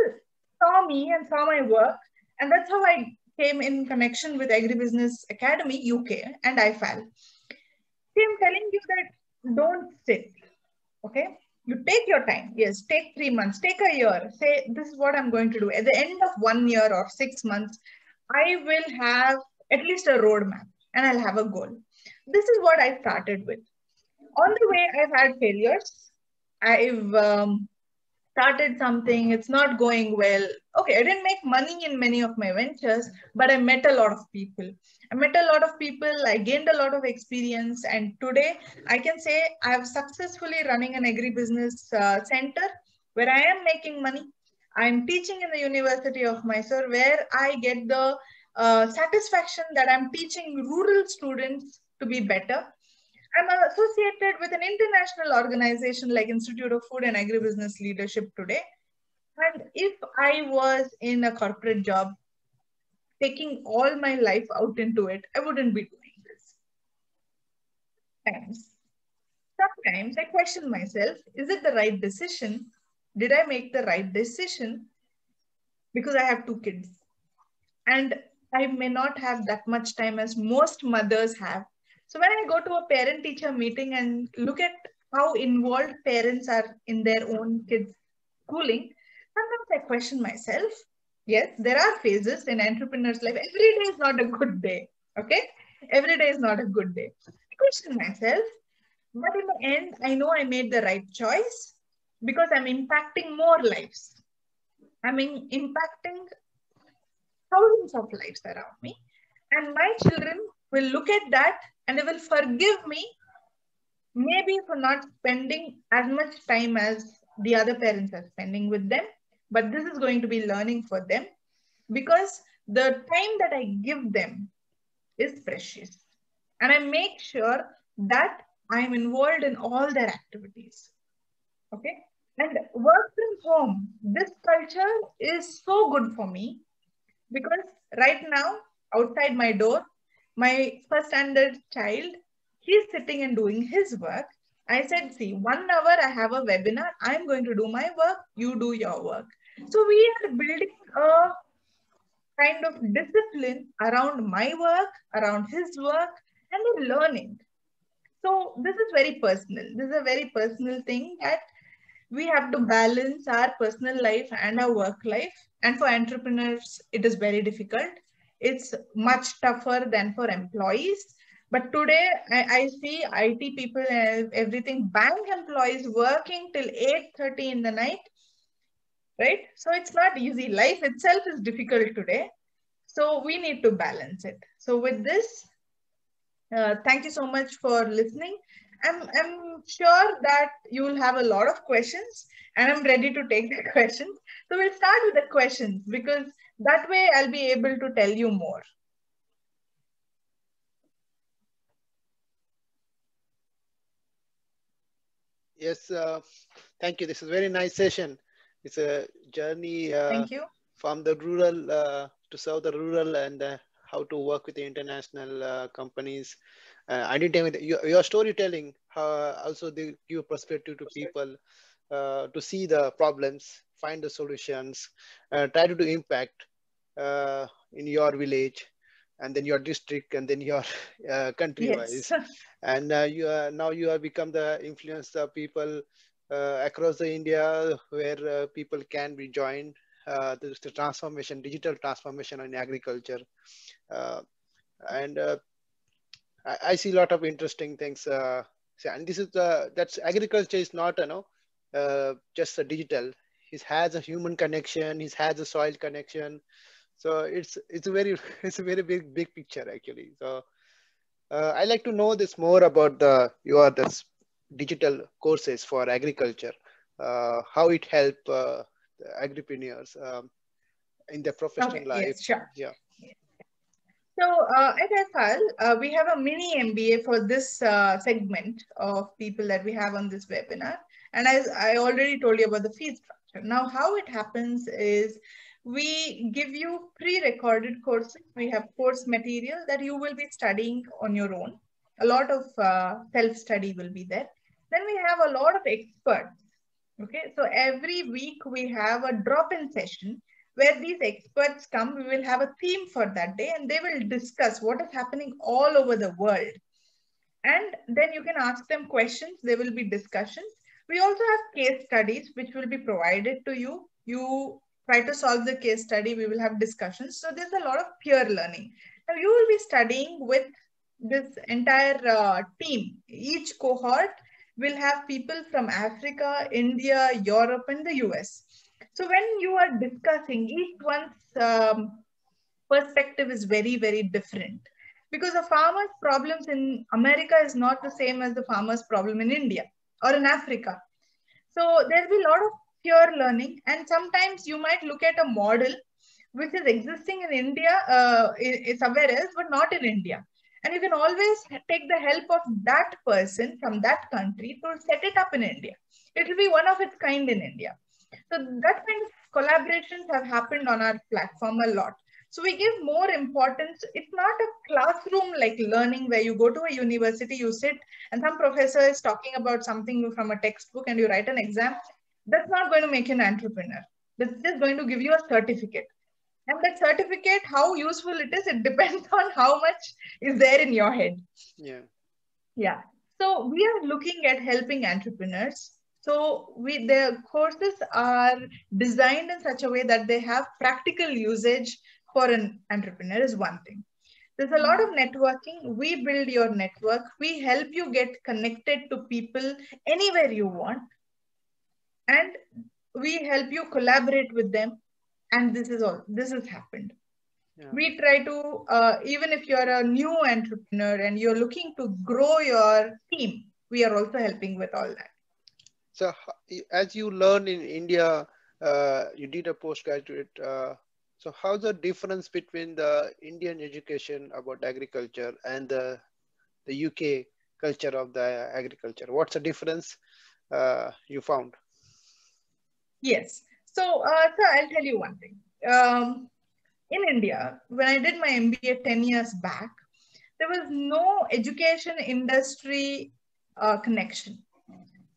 saw me and saw my work. And that's how I came in connection with Agribusiness Academy, UK, and I fell. See, I'm telling you that don't sit, okay? You take your time. Yes, take 3 months, take a year. Say, this is what I'm going to do. At the end of 1 year or 6 months, I will have at least a roadmap and I'll have a goal. This is what I started with. On the way, I've had failures. I've started something, it's not going well. Okay, I didn't make money in many of my ventures, but I met a lot of people. I gained a lot of experience. And today I can say I have successfully running an agribusiness center where I am making money. I'm teaching in the University of Mysore where I get the satisfaction that I'm teaching rural students to be better. I'm associated with an international organization like Institute of Food and Agribusiness Leadership today. And if I was in a corporate job, taking all my life out into it, I wouldn't be doing this. Sometimes I question myself, is it the right decision? Did I make the right decision? Because I have 2 kids. And I may not have that much time as most mothers have. So when I go to a parent-teacher meeting and look at how involved parents are in their own kids' schooling, Sometimes I question myself. Yes, there are phases in entrepreneur's life. Every day is not a good day. Okay? Every day is not a good day. I question myself, but in the end, I know I made the right choice because I'm impacting more lives. Impacting thousands of lives around me. And my children will look at that and they will forgive me, maybe for not spending as much time as the other parents are spending with them. But this is going to be learning for them because the time that I give them is precious. And I make sure that I'm involved in all their activities. Okay. And work from home, this culture is so good for me because right now, outside my door, my first standard child, he's sitting and doing his work. I said, see, 1 hour I have a webinar. I'm going to do my work. You do your work. So we are building a kind of discipline around my work, around his work, and we're learning. So this is very personal. This is a very personal thing that we have to balance our personal life and our work life. And for entrepreneurs, it is very difficult. It's much tougher than for employees. But today, I see IT people and everything, bank employees working till 8:30 in the night, right? So it's not easy. Life itself is difficult today. So we need to balance it. So with this, thank you so much for listening. I'm sure that you will have a lot of questions and I'm ready to take the questions. So we'll start with the questions because that way I'll be able to tell you more. Yes, thank you. This is a very nice session. It's a journey Thank you. from the rural to serve the rural and how to work with the international companies. I didn't tell you your storytelling, also they give perspective to people to see the problems, find the solutions, try to do impact in your village and then your district and then your country Yes. wise. And now you have become the influence of people across the India where people can be joined. The transformation, digital transformation in agriculture. Uh, and I see a lot of interesting things. And this is that's agriculture is not just a digital. It has a human connection. It has a soil connection. So it's a very it's a very big picture actually. So I like to know this more about your this digital courses for agriculture. How it help the agripreneurs in their professional Okay. life. Yes, sure. Yeah. So at FL, we have a mini MBA for this segment of people that we have on this webinar. And as I already told you about the fee structure. Now, how it happens is we give you pre-recorded courses. We have course material that you will be studying on your own. A lot of self-study will be there. Then we have a lot of experts. Okay, so every week we have a drop-in session where these experts come. We will have a theme for that day and they will discuss what is happening all over the world. And then you can ask them questions. There will be discussions. We also have case studies which will be provided to you. You try to solve the case study. We will have discussions. So there's a lot of peer learning. Now you will be studying with this entire team. Each cohort will have people from Africa, India, Europe, and the US. So when you are discussing, each one's perspective is very, very different because the farmer's problems in America is not the same as the farmer's problem in India or in Africa. So there'll be a lot of pure learning, and sometimes you might look at a model which is existing in India, somewhere else, but not in India. And you can always take the help of that person from that country to set it up in India. It will be one of its kind in India. So that kind of collaborations have happened on our platform a lot. So we give more importance. It's not a classroom like learning where you go to a university, you sit and some professor is talking about something from a textbook and you write an exam. That's not going to make you an entrepreneur. That's just going to give you a certificate. And that certificate, how useful it is, it depends on how much is there in your head. Yeah. Yeah. So we are looking at helping entrepreneurs So their courses are designed in such a way that they have practical usage for an entrepreneur is one thing. There's a lot of networking. We build your network. We help you get connected to people anywhere you want. And we help you collaborate with them. And this is all. This has happened. Yeah. We try to, even if you're a new entrepreneur and you're looking to grow your team, we are also helping with all that. So as you learn in India, you did a postgraduate. So how's the difference between the Indian education about agriculture and the UK culture of the agriculture? What's the difference you found? Yes. So I'll tell you one thing. In India, when I did my MBA 10 years back, there was no education industry connection.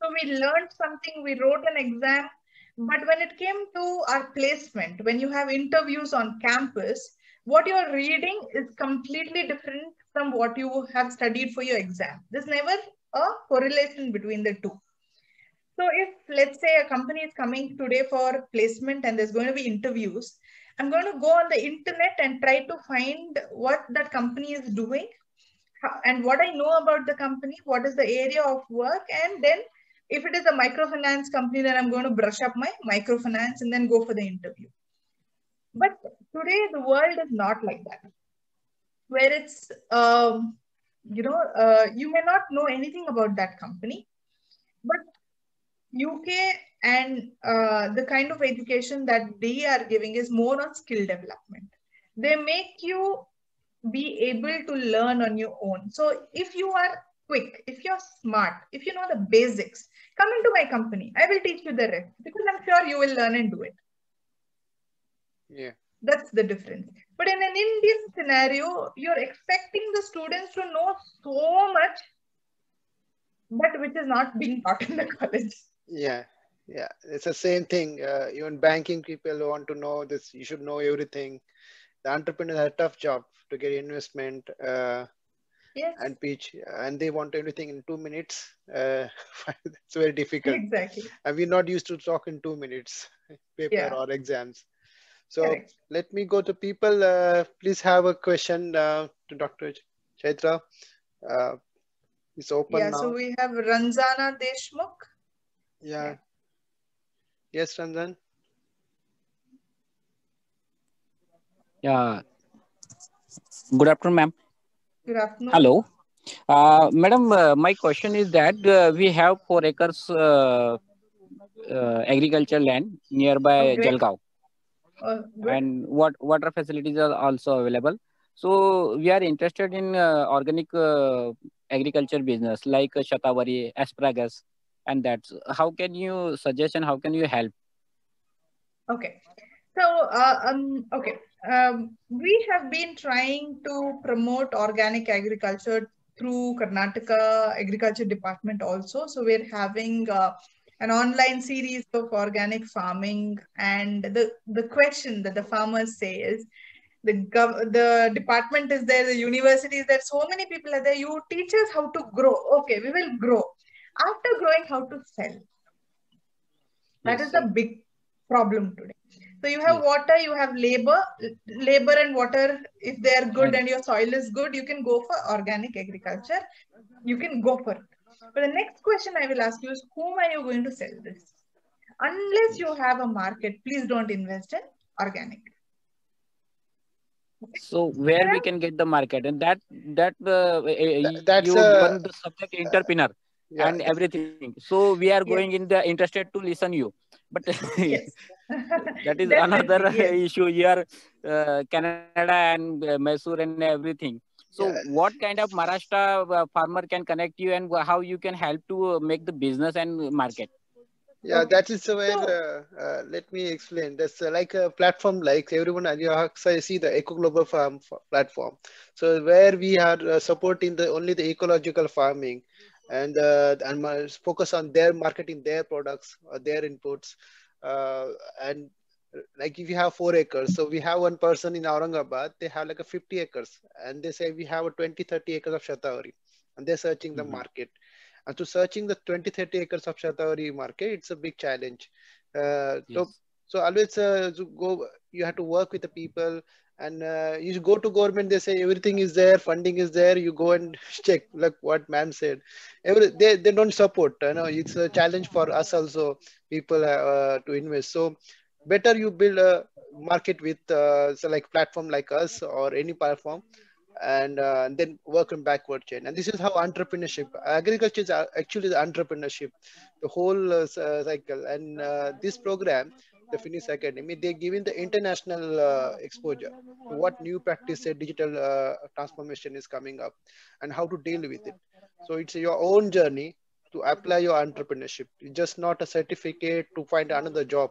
So we learned something, we wrote an exam, but when it came to our placement, when you have interviews on campus, what you're reading is completely different from what you have studied for your exam. There's never a correlation between the two. So if, let's say, a company is coming today for placement and there's going to be interviews, I'm going to go on the internet and try to find what that company is doing and what I know about the company, what is the area of work, and then if it is a microfinance company, then I'm going to brush up my microfinance and then go for the interview. But today the world is not like that, where it's, you may not know anything about that company, but UK and the kind of education that they are giving is more on skill development. They make you be able to learn on your own. So if you are quick, if you're smart, if you know the basics, come into my company. I will teach you the rest because I'm sure you will learn and do it. Yeah. That's the difference. But in an Indian scenario, you're expecting the students to know so much, but which is not being taught in the college. Yeah. Yeah. It's the same thing. Even banking people want to know this. You should know everything. The entrepreneur has a tough job to get investment yes. and pitch, and they want everything in 2 minutes. It's very difficult. Exactly. And we're not used to talk in 2 minutes, paper or exams. So correct. Let me go to people. Please have a question to Dr. Chitra. It's open now. So we have Ranjana Deshmukh. Yeah. Yes, Ranjan. Yeah. Good afternoon, ma'am. Good afternoon. Hello. Madam, my question is that we have 4 acres agriculture land nearby Jalgaon. And water facilities are also available. So we are interested in organic agriculture business like shatavari, asparagus, and that. How can you suggest and how can you help? Okay. So, we have been trying to promote organic agriculture through Karnataka Agriculture Department also. So we're having an online series of organic farming, and the question that the farmers say is, the department is there, the university is there, so many people are there, you teach us how to grow. Okay, we will grow. After growing, how to sell? That is the big problem today. So you have water, you have labor and water. If they are good and your soil is good, you can go for organic agriculture. You can go for it. But the next question I will ask you is, whom are you going to sell this? Unless you have a market, please don't invest in organic. So where we can get the market, and that's you one the subject entrepreneur and everything. So we are going in the interested to listen you, but that is another issue here. Canada and Mysore and everything. So what kind of Maharashtra farmer can connect you, and how you can help to make the business and market? Yeah, that is where, let me explain. That's like a platform, like everyone, I see the Eco Global Farm platform. So where we are supporting only the ecological farming and focus on their marketing, their products, their inputs. And like if you have 4 acres, so we have one person in Aurangabad, they have like a 50 acres and they say we have a 20, 30 acres of shatavari and they're searching the market. And to searching the 20-30 acres of Shatavari market, it's a big challenge. Yes. So always you have to work with the people, and you go to government, they say everything is there, funding is there, you go and check, like what ma'am said. They don't support, it's a challenge for us also, people to invest. So better you build a market with so like platform like us or any platform, and then work in backward chain. And this is how entrepreneurship, agriculture is actually the entrepreneurship, the whole cycle. And this program, the Finnish Academy, they're giving the international exposure to what new practice digital transformation is coming up and how to deal with it. So it's your own journey to apply your entrepreneurship. It's just not a certificate to find another job.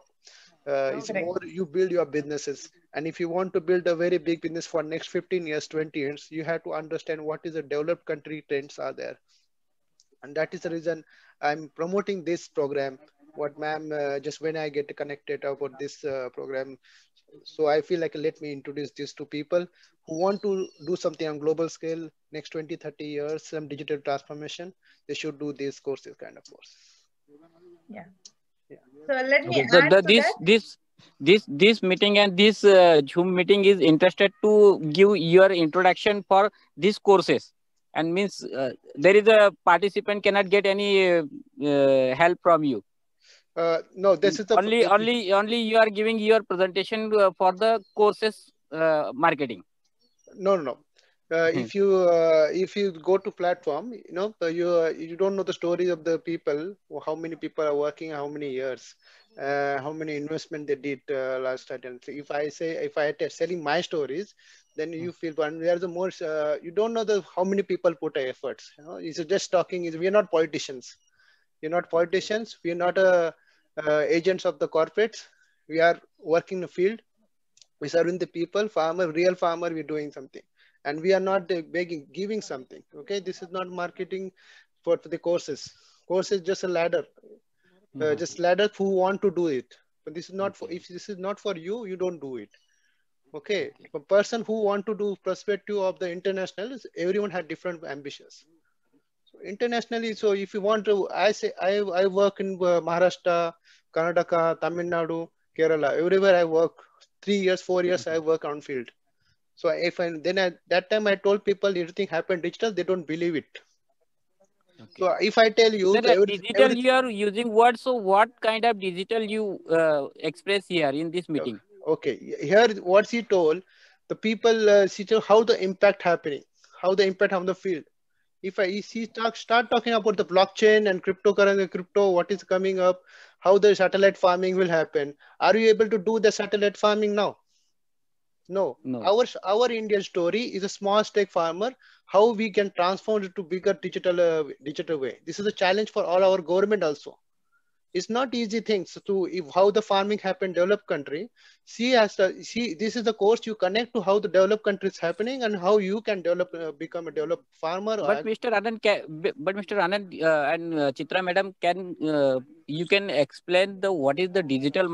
It's more you build your businesses. And if you want to build a very big business for next 15 years, 20 years, you have to understand what is the developed country trends are there. And that is the reason I'm promoting this program. What ma'am, just when I get connected about this program, so I feel like let me introduce this to people who want to do something on global scale next 20, 30 years, some digital transformation. They should do these courses, kind of course. Yeah. Yeah. So let me Okay. add to that. This meeting and this Zoom meeting is interested to give your introduction for these courses, and means there is a participant cannot get any help from you. No, this is the Only you are giving your presentation for the courses marketing. No. If you go to platform, you don't know the story of the people, how many people are working, how many years, how many investment they did last time. So if I selling my stories, then you feel one. There's the more you don't know the how many people put efforts. It's just talking. We are not politicians. We're not politicians. We are not agents of the corporates. We are working in the field. We serving the people, farmer, real farmer. We're doing something, and we are not begging, giving something. Okay, this is not marketing for the courses. Course is just a ladder, just ladder who want to do it. But this is not for. If this is not for you, you don't do it. Okay, a person who want to do perspective of the international, everyone had different ambitions. So internationally, so if you want to, I work in Maharashtra, Karnataka, Tamil Nadu, Kerala, everywhere I work. 3 years, 4 years, I work on field. So at that time I told people everything happened digital, they don't believe it. Okay. So if I tell you, digital, you are using words. So what kind of digital you express here in this meeting? Okay, here what she told, the people she told how the impact happening, how the impact on the field. If start talking about the blockchain and cryptocurrency, what is coming up, how the satellite farming will happen. Are you able to do the satellite farming now? No. Our Indian story is a small stake farmer. How we can transform it to bigger digital way. This is a challenge for all our government also. It's not easy things to how the farming happened developed country. This is the course you connect to how the developed country is happening and how you can become a developed farmer. But Mr. Anand, and Chitra madam, you can explain what is the digital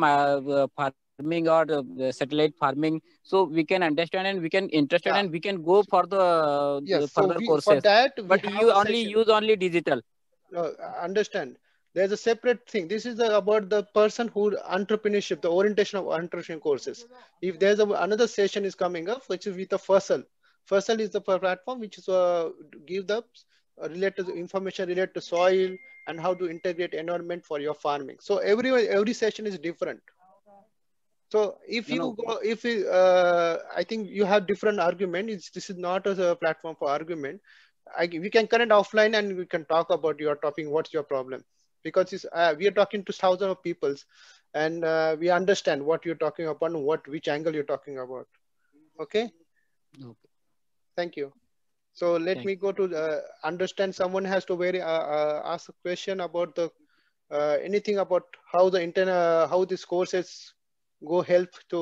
farming or satellite farming, so we can understand and we can interested and we can go for the further courses. For that, but you only use only digital. Understand. There's a separate thing. This is about the person who entrepreneurship, the orientation of entrepreneurship courses. If there's another session is coming up, which is with the FUSL. FUSL is the platform which is give the related information related to soil and how to integrate environment for your farming. So every session is different. So if I think you have different argument. This is not a platform for argument. We can connect offline and we can talk about your topic. What's your problem? Because we are talking to thousands of people, and we understand what you're talking about and which angle you're talking about. Okay. Thank you. So let me go to understand. Someone has to ask a question about the anything about how how these courses go help to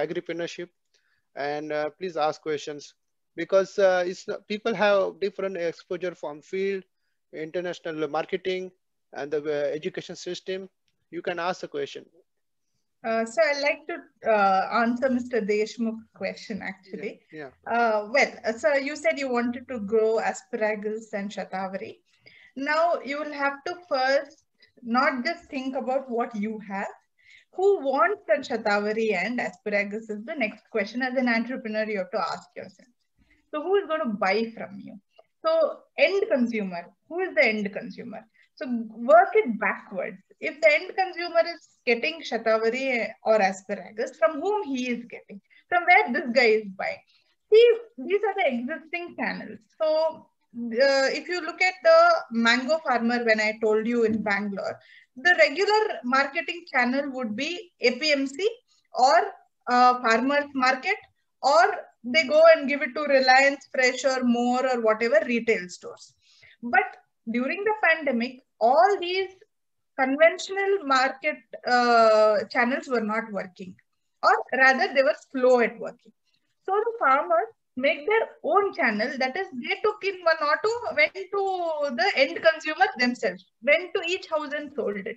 agripreneurship, and please ask questions, because people have different exposure from field, international marketing, and the education system. You can ask a question. So I'd like to answer Mr. Deshmukh's question actually. Yeah. Well, so you said you wanted to grow asparagus and shatavari. Now you will have to first not just think about what you have. Who wants that shatavari and asparagus is the next question. As an entrepreneur, you have to ask yourself. So who is going to buy from you? So end consumer, who is the end consumer? So work it backwards. If the end consumer is getting shatavari or asparagus, from whom he is getting, from where this guy is buying. See, these are the existing channels. So if you look at the mango farmer, when I told you in Bangalore, the regular marketing channel would be APMC or farmers market, or they go and give it to Reliance Fresh or More or whatever retail stores. But during the pandemic, all these conventional market channels were not working, or rather they were slow at working. So the farmers make their own channel, that is they took in one auto, went to the end consumer themselves, went to each house and sold it.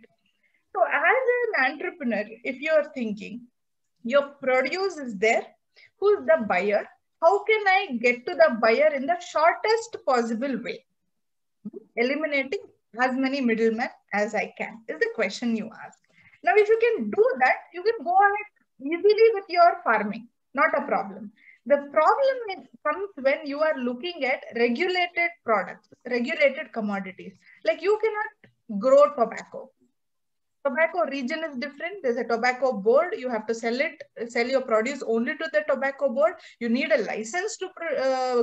So as an entrepreneur, if you are thinking, your produce is there, who's the buyer? How can I get to the buyer in the shortest possible way? Eliminating as many middlemen as I can is the question you ask. Now, if you can do that, you can go ahead easily with your farming, not a problem. The problem comes when you are looking at regulated products, regulated commodities. Like you cannot grow tobacco. Tobacco region is different. There's a tobacco board. You have to sell your produce only to the tobacco board. You need a license to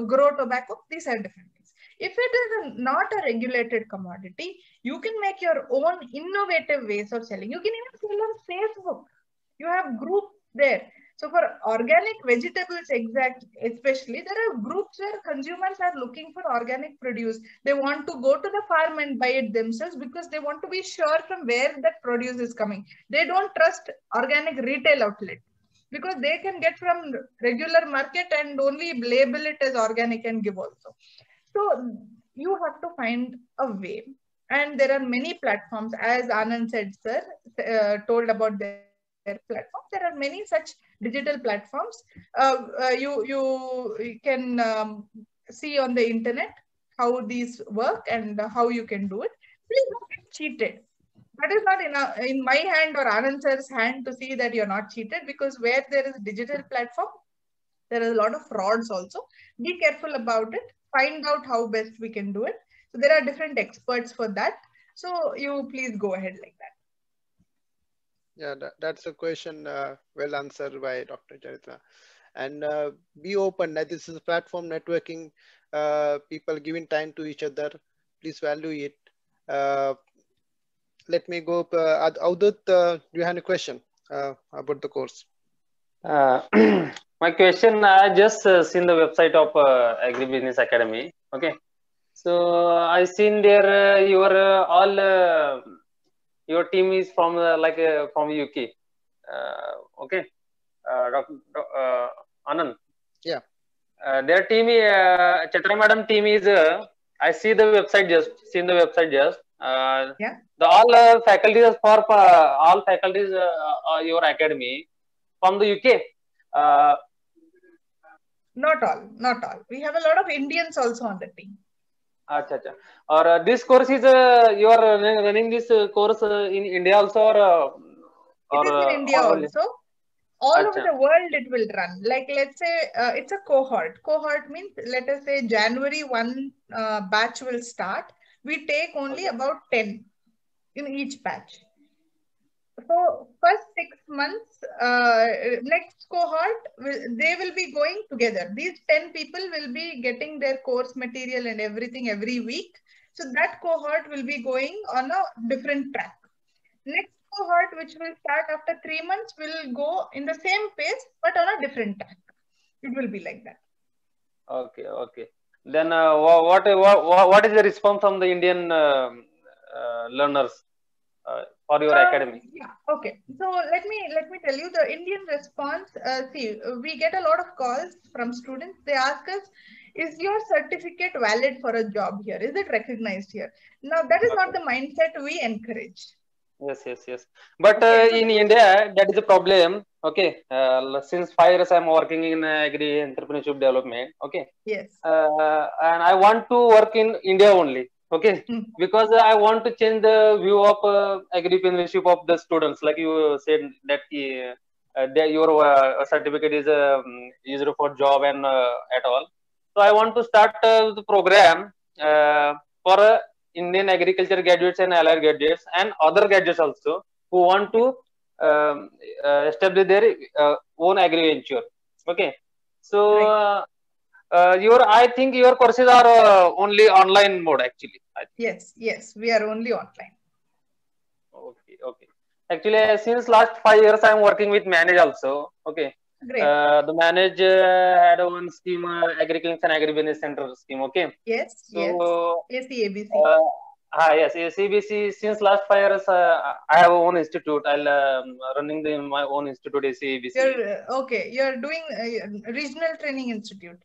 grow tobacco. These are different things. If it is not a regulated commodity, you can make your own innovative ways of selling. You can even sell on Facebook. You have groups there. So for organic vegetables, especially, there are groups where consumers are looking for organic produce. They want to go to the farm and buy it themselves because they want to be sure from where that produce is coming. They don't trust organic retail outlet because they can get from regular market and only label it as organic and give also. So you have to find a way. And there are many platforms, as Anand said, sir, told about their platforms. There are many such digital platforms. You can see on the internet how these work and how you can do it. Please don't get cheated. That is not in my hand or Anand sir's hand to see that you're not cheated, because where there is digital platform, there is a lot of frauds also. Be careful about it. Find out how best we can do it. So there are different experts for that. So you please go ahead like that. Yeah, that's a question well answered by Dr. Chitra. And be open. That this is platform networking. People giving time to each other. Please value it. Let me go. Avdut, do you have a question about the course? My question, I just seen the website of Agribusiness Academy. Okay, so I seen there your team is from from UK. Okay, Anand. Yeah. Their team, Chitra madam team is. I see the website just. Seen the website just. Yeah. The all faculties for all faculties your academy from the UK. Not all. We have a lot of Indians also on the team. Acha. Or this course is you are running this course in India also, or it is in India also. All over the world it will run. Like let's say it's a cohort. Cohort means, let us say January 1 batch will start. We take only about 10 in each batch. So first 6 months, next cohort, they will be going together. These 10 people will be getting their course material and everything every week. So that cohort will be going on a different track. Next cohort, which will start after 3 months, will go in the same pace, but on a different track. It will be like that. Okay. Then what is the response from the Indian learners for your academy? Yeah. Okay. So let me tell you the Indian response. See, we get a lot of calls from students. They ask us, is your certificate valid for a job here? Is it recognized here? Now, that is not the mindset we encourage. Yes. But in India, that is a problem. Okay. Since 5 years, I'm working in Agri entrepreneurship development. Okay. Yes. And I want to work in India only. Okay, because I want to change the view of agripreneurship of the students. Like you said that your certificate is used for job and at all. So I want to start the program for Indian agriculture graduates and allied graduates and other graduates also who want to establish their own agri venture. Okay, so. I think your courses are only online mode actually. Yes, we are only online. Okay. Actually, since last 5 years, I'm working with Manage also. Okay. Great. The Manage had one scheme, Agriculture and Agribusiness Center scheme. Okay. Yes. So, yes. ACABC. Yes, ACBC. Since last 5 years, I have own institute. I'll running my own institute, ACBC. You're doing regional training institute.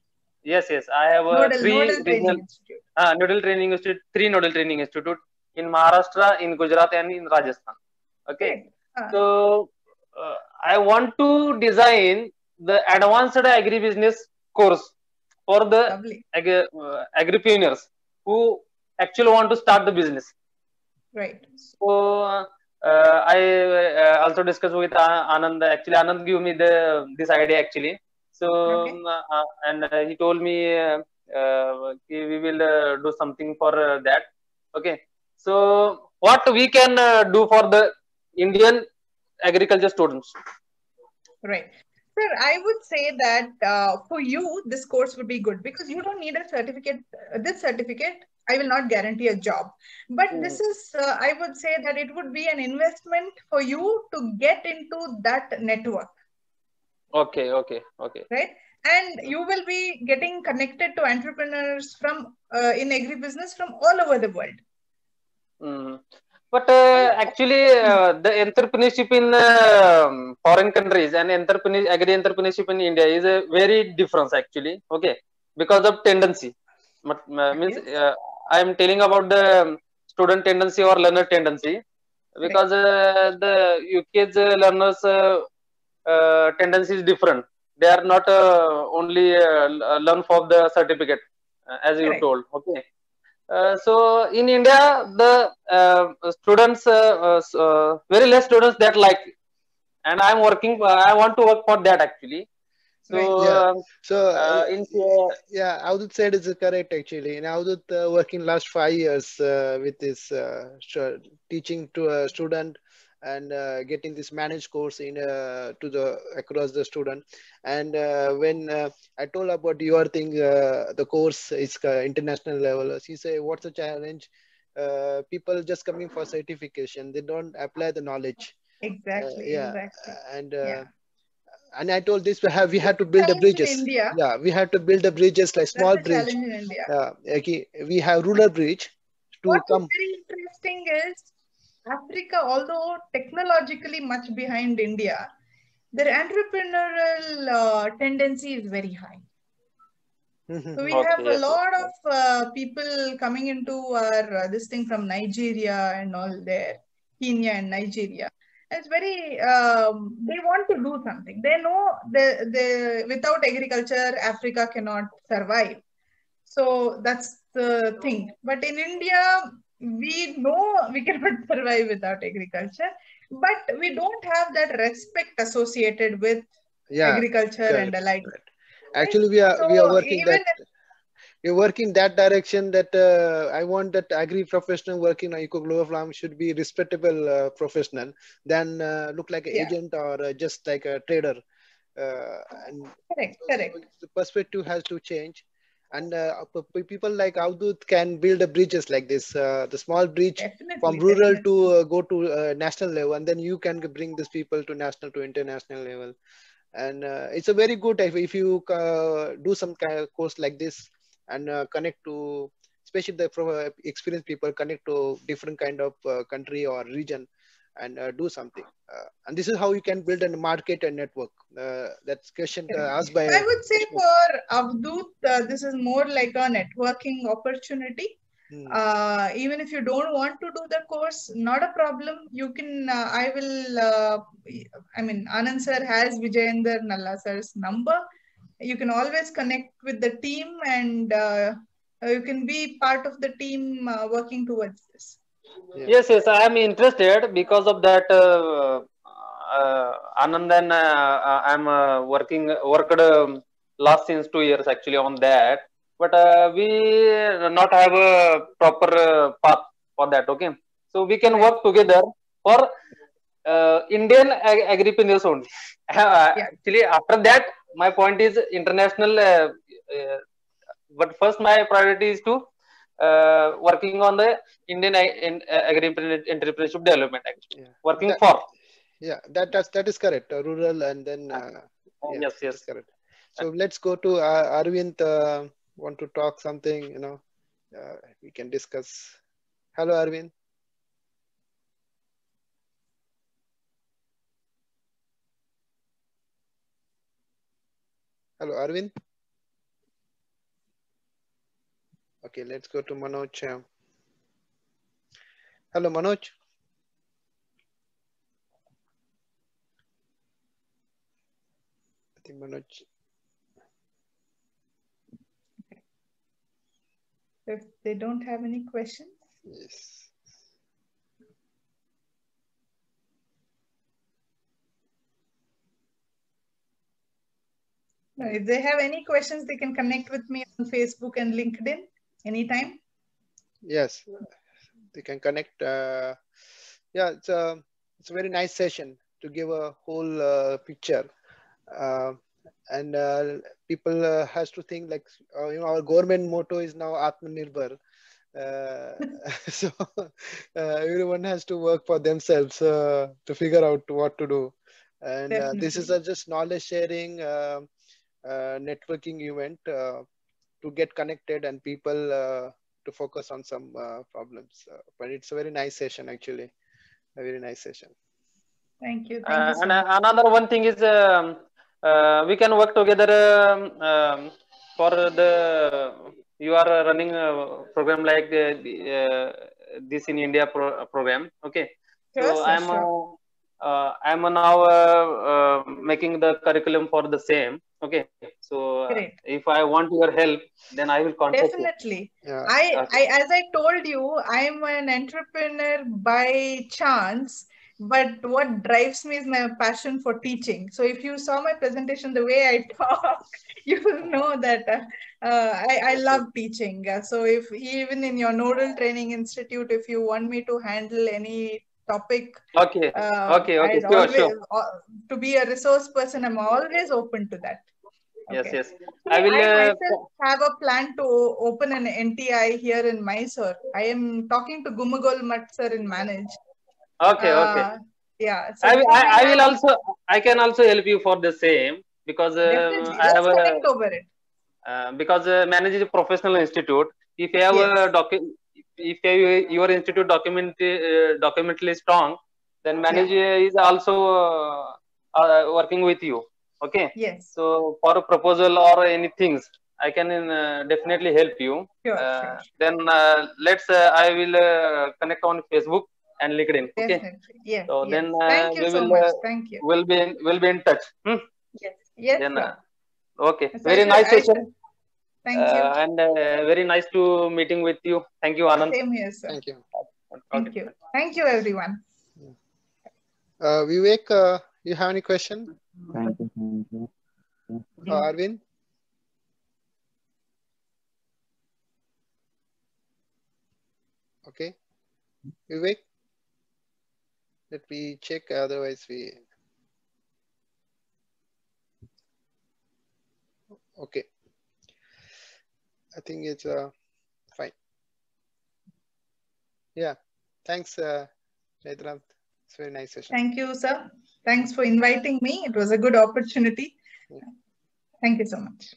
Yes. I have nodal training institute. Nodal training institute, 3 nodal training institute in Maharashtra, in Gujarat, and in Rajasthan. Okay. So I want to design the advanced agribusiness course for the agripreneurs who actually want to start the business. Right. So I also discussed with Anand. Actually, Anand gave me this idea actually. So and he told me we will do something for that. Okay. So what we can do for the Indian agriculture students? Right. Sir, I would say that for you, this course would be good because you don't need a certificate. This certificate, I will not guarantee a job. But this is, I would say that it would be an investment for you to get into that network. Okay. Right. And you will be getting connected to entrepreneurs from in agribusiness from all over the world. But actually, the entrepreneurship in foreign countries and agri-entrepreneurship in India is a very difference actually. Okay, because of tendency. Means I am telling about the student tendency or learner tendency because the UK's learners tendency is different. They are not only learn for the certificate as you told. Okay. So in India, the students, very less students that like, and I'm working. I want to work for that actually. So Avadut said is correct actually. And Avadut working last 5 years with this teaching to a student and getting this managed course in across the student. And when I told about your thing, the course is international level. She said, "What's the challenge? People just coming for certification. They don't apply the knowledge." Exactly. And I told this we had to build the bridges. Yeah, we had to build the bridges like small bridge. In India. Okay, we have rural bridge to What's very interesting is Africa, although technologically much behind India, their entrepreneurial tendency is very high. So we have a lot of people coming into our this thing from Nigeria and all there, Kenya and Nigeria. It's very, they want to do something. They know without agriculture, Africa cannot survive. So that's the thing. But in India, we know we cannot survive without agriculture, but we don't have that respect associated with agriculture and allied. Actually, we are working that. We work in that direction that I want that agri professional working on eco global farm should be respectable professional than look like an agent or just like a trader. Correct. The perspective has to change. And people like Avadut can build bridges like this, the small bridge from rural to go to national level, and then you can bring these people to national to international level. And it's a very good if you do some kind of course like this and connect to, especially the experienced people, connect to different kind of country or region and do something. And this is how you can build a market and network. That's question asked by. I would say for Avadut, this is more like a networking opportunity. Even if you don't want to do the course, not a problem. You can, Anand sir has Vijayendra Nalla sir's number. You can always connect with the team and you can be part of the team working towards this. Yes, I am interested because of that. Anand and I'm worked last since 2 years actually on that, but we not have a proper path for that. Okay, so we can work together for Indian agripreneurs only. Actually, after that, my point is international. But first, my priority is to working on the Indian entrepreneurship development. Actually, working for. Yeah, that is correct. Rural and then yes, that is correct. So let's go to Arvind. Want to talk something? You know, we can discuss. Hello, Arvind. Hello, Arvind. Okay, let's go to Manoj. Hello, Manoj. I think Manoj. If they don't have any questions. Yes. No, if they have any questions, they can connect with me on Facebook and LinkedIn anytime. Yes, they can connect. Yeah, it's a very nice session to give a whole picture. And people has to think like, you know, our government motto is now Atmanirbhar. So everyone has to work for themselves to figure out what to do. And this is just knowledge sharing, networking event to get connected and people to focus on some problems. But it's a very nice session, actually. A very nice session. Thank you. Thank you so and much. another one thing is we can work together for the you are running a program like this in India program. Okay, so I'm now making the curriculum for the same. Okay, so if I want your help, then I will contact Definitely. you. Yeah. As I told you, I'm an entrepreneur by chance, but what drives me is my passion for teaching. So if you saw my presentation, the way I talk, you will know that I love teaching. So if even in your Nodal Training Institute, if you want me to handle any topic, I'd always, to be a resource person, I'm always open to that. Yes. I myself have a plan to open an NTI here in Mysore. I am talking to Gumagol Mat sir in Manage. Okay. Yeah. So I can also help you for the same because definitely. Let's connect over it. Because Manage is a professional institute. If you have if your institute documentally strong, then Manage is also working with you. Okay. Yes. So for a proposal or anything, I can definitely help you. Sure. Then I will connect on Facebook and LinkedIn. Okay. Definitely. Yes. So then thank you so much. Thank you. We'll be in touch. Yes. Then, sure. Okay. Very nice session. Thank you. And very nice to meeting with you. Thank you, Anand. Same here, sir. Thank you. Thank you. Thank you, everyone. Vivek, you have any question? Thank you. Arvind? Okay. Vivek? Let me check, otherwise we... Okay. I think it's fine. Yeah. Thanks, Chaitra. It's a very nice session. Thank you, sir. Thanks for inviting me. It was a good opportunity. Thank you so much.